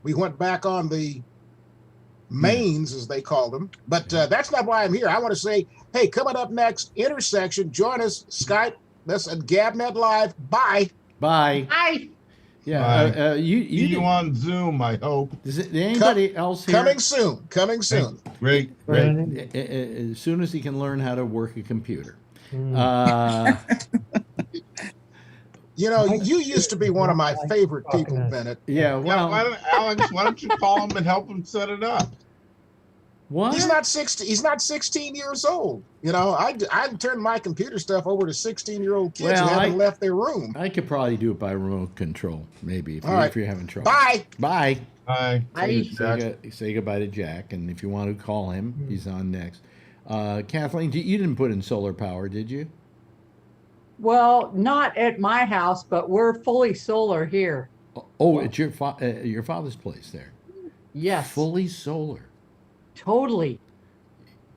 we went back on the mains, as they call them. But that's not why I'm here. I want to say, hey, coming up next, Intersection. Join us, Skype. That's at GabNet Live. Bye. Bye. Bye. Yeah. See you on Zoom, I hope. Does anybody else here? Coming soon. Coming soon. Great. As soon as he can learn how to work a computer. You know, you used to be one of my favorite people, Bennett. Yeah, well, Alex, why don't you call him and help him set it up? What? He's not 60. He's not 16 years old. You know, I turned my computer stuff over to 16-year-old kids who haven't left their room. I could probably do it by remote control, maybe, if you're having trouble. Bye. Bye. Bye. Say goodbye to Jack, and if you want to call him, he's on next. Kathleen, you didn't put in solar power, did you? Well, not at my house, but we're fully solar here. Oh, it's your father's place there. Yes. Fully solar. Totally.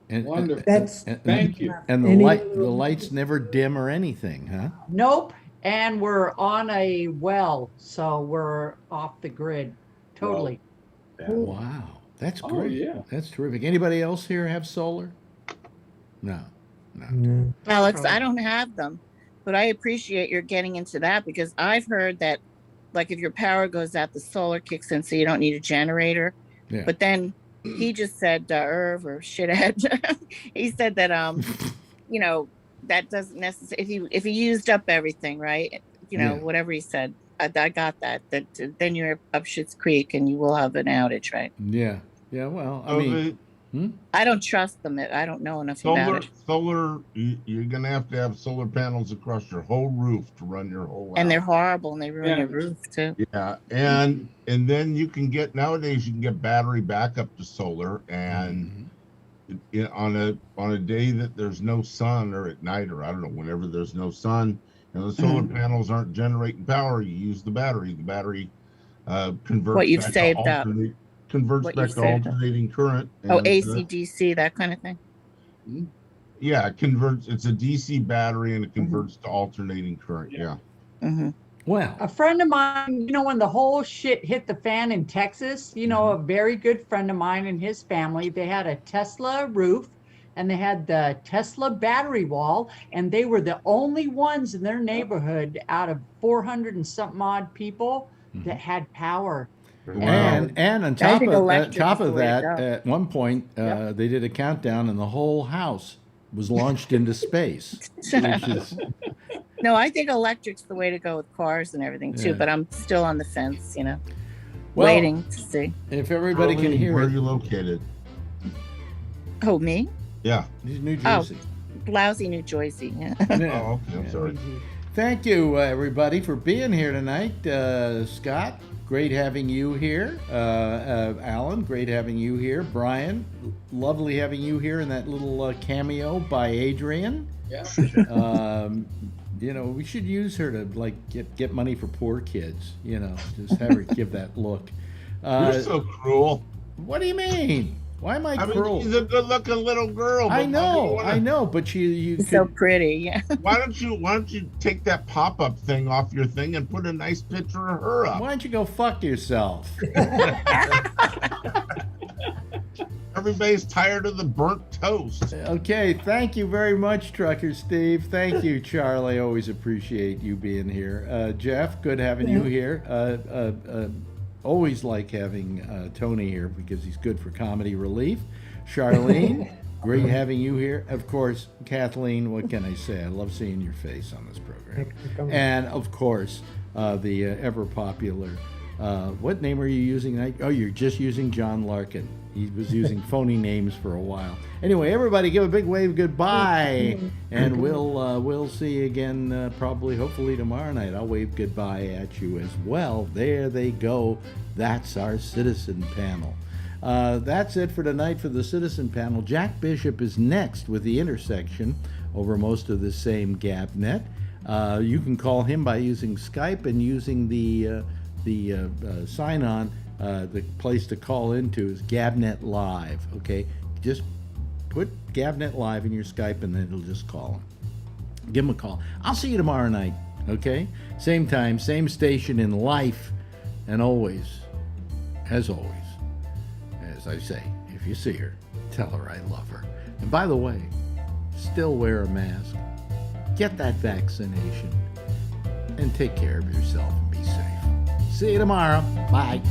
And, Wonderful. Thank you. And the lights never dim or anything, huh? Nope. And we're on a well, so we're off the grid. Totally. Wow. That's great. Yeah. That's terrific. Anybody else here have solar? No. Alex, I don't have them, but I appreciate your getting into that because I've heard that, like, if your power goes out, the solar kicks in, so you don't need a generator. Yeah. But then he just said, Irv or shithead, he said that, you know, that doesn't necessarily, if he used up everything, right? You know, whatever he said, I got that then you're up Schitt's Creek and you will have an outage, right? Yeah. Yeah. Well, I mean, I don't trust them. I don't know enough about it. Solar, you're going to have solar panels across your whole roof to run your whole house. And they're horrible and they ruin your roof too. Yeah. And then nowadays you can get battery backup to solar, and on a day that there's no sun, or at night, or I don't know, whenever there's no sun and the solar panels aren't generating power, you use the battery. The battery converts What you've back saved to up. Converts back to alternating current. Oh, and, AC, DC, that kind of thing. Yeah, it converts. It's a DC battery, and it converts to alternating current. Yeah. Well, a friend of mine, you know, when the whole shit hit the fan in Texas, you know, a very good friend of mine and his family, they had a Tesla roof and they had the Tesla battery wall, and they were the only ones in their neighborhood out of 400 and something odd people that had power. And on top of that, at one point, they did a countdown, and the whole house was launched into space. No, I think electric's the way to go with cars and everything too, Yeah. but I'm still on the fence, you know, Well, waiting to see. If everybody can hear Where it. are you located? Oh, me? Yeah. He's New Jersey. Oh, lousy New Jersey. Yeah. Oh, okay. I'm sorry. Thank you, everybody, for being here tonight. Scott, great having you here. Alan, great having you here. Brian, lovely having you here in that little cameo by Adrian. Yeah. You know, we should use her to like get money for poor kids. You know, just have her give that look. You're so cruel. What do you mean? Why am I cruel? She's a good-looking little girl. I know, but you so pretty. Yeah. Why don't you take that pop-up thing off your thing and put a nice picture of her up? Why don't you go fuck yourself? Everybody's tired of the burnt toast. Okay, thank you very much, Trucker Steve. Thank you, Charlie. Always appreciate you being here. Jeff, good having you here. Always like having Tony here because he's good for comedy relief. Charlene, great having you here. Of course, Kathleen, what can I say? I love seeing your face on this program. And of course, the ever popular, what name are you using tonight? Oh, you're just using John Larkin. He was using phony names for a while. Anyway, everybody give a big wave goodbye. And we'll see you again probably, hopefully tomorrow night. I'll wave goodbye at you as well. There they go. That's our citizen panel. That's it for tonight for the citizen panel. Jack Bishop is next with The Intersection over most of the same GabNet. You can call him by using Skype and using the sign-on. The place to call into is GabNet Live. Okay, just put GabNet Live in your Skype, and then it'll just call him. Give him a call. I'll see you tomorrow night. Okay, same time, same station in life, and always, as I say, you see her, tell her I love her. And by the way, still wear a mask, get that vaccination, and take care of yourself and be safe. See you tomorrow. Bye.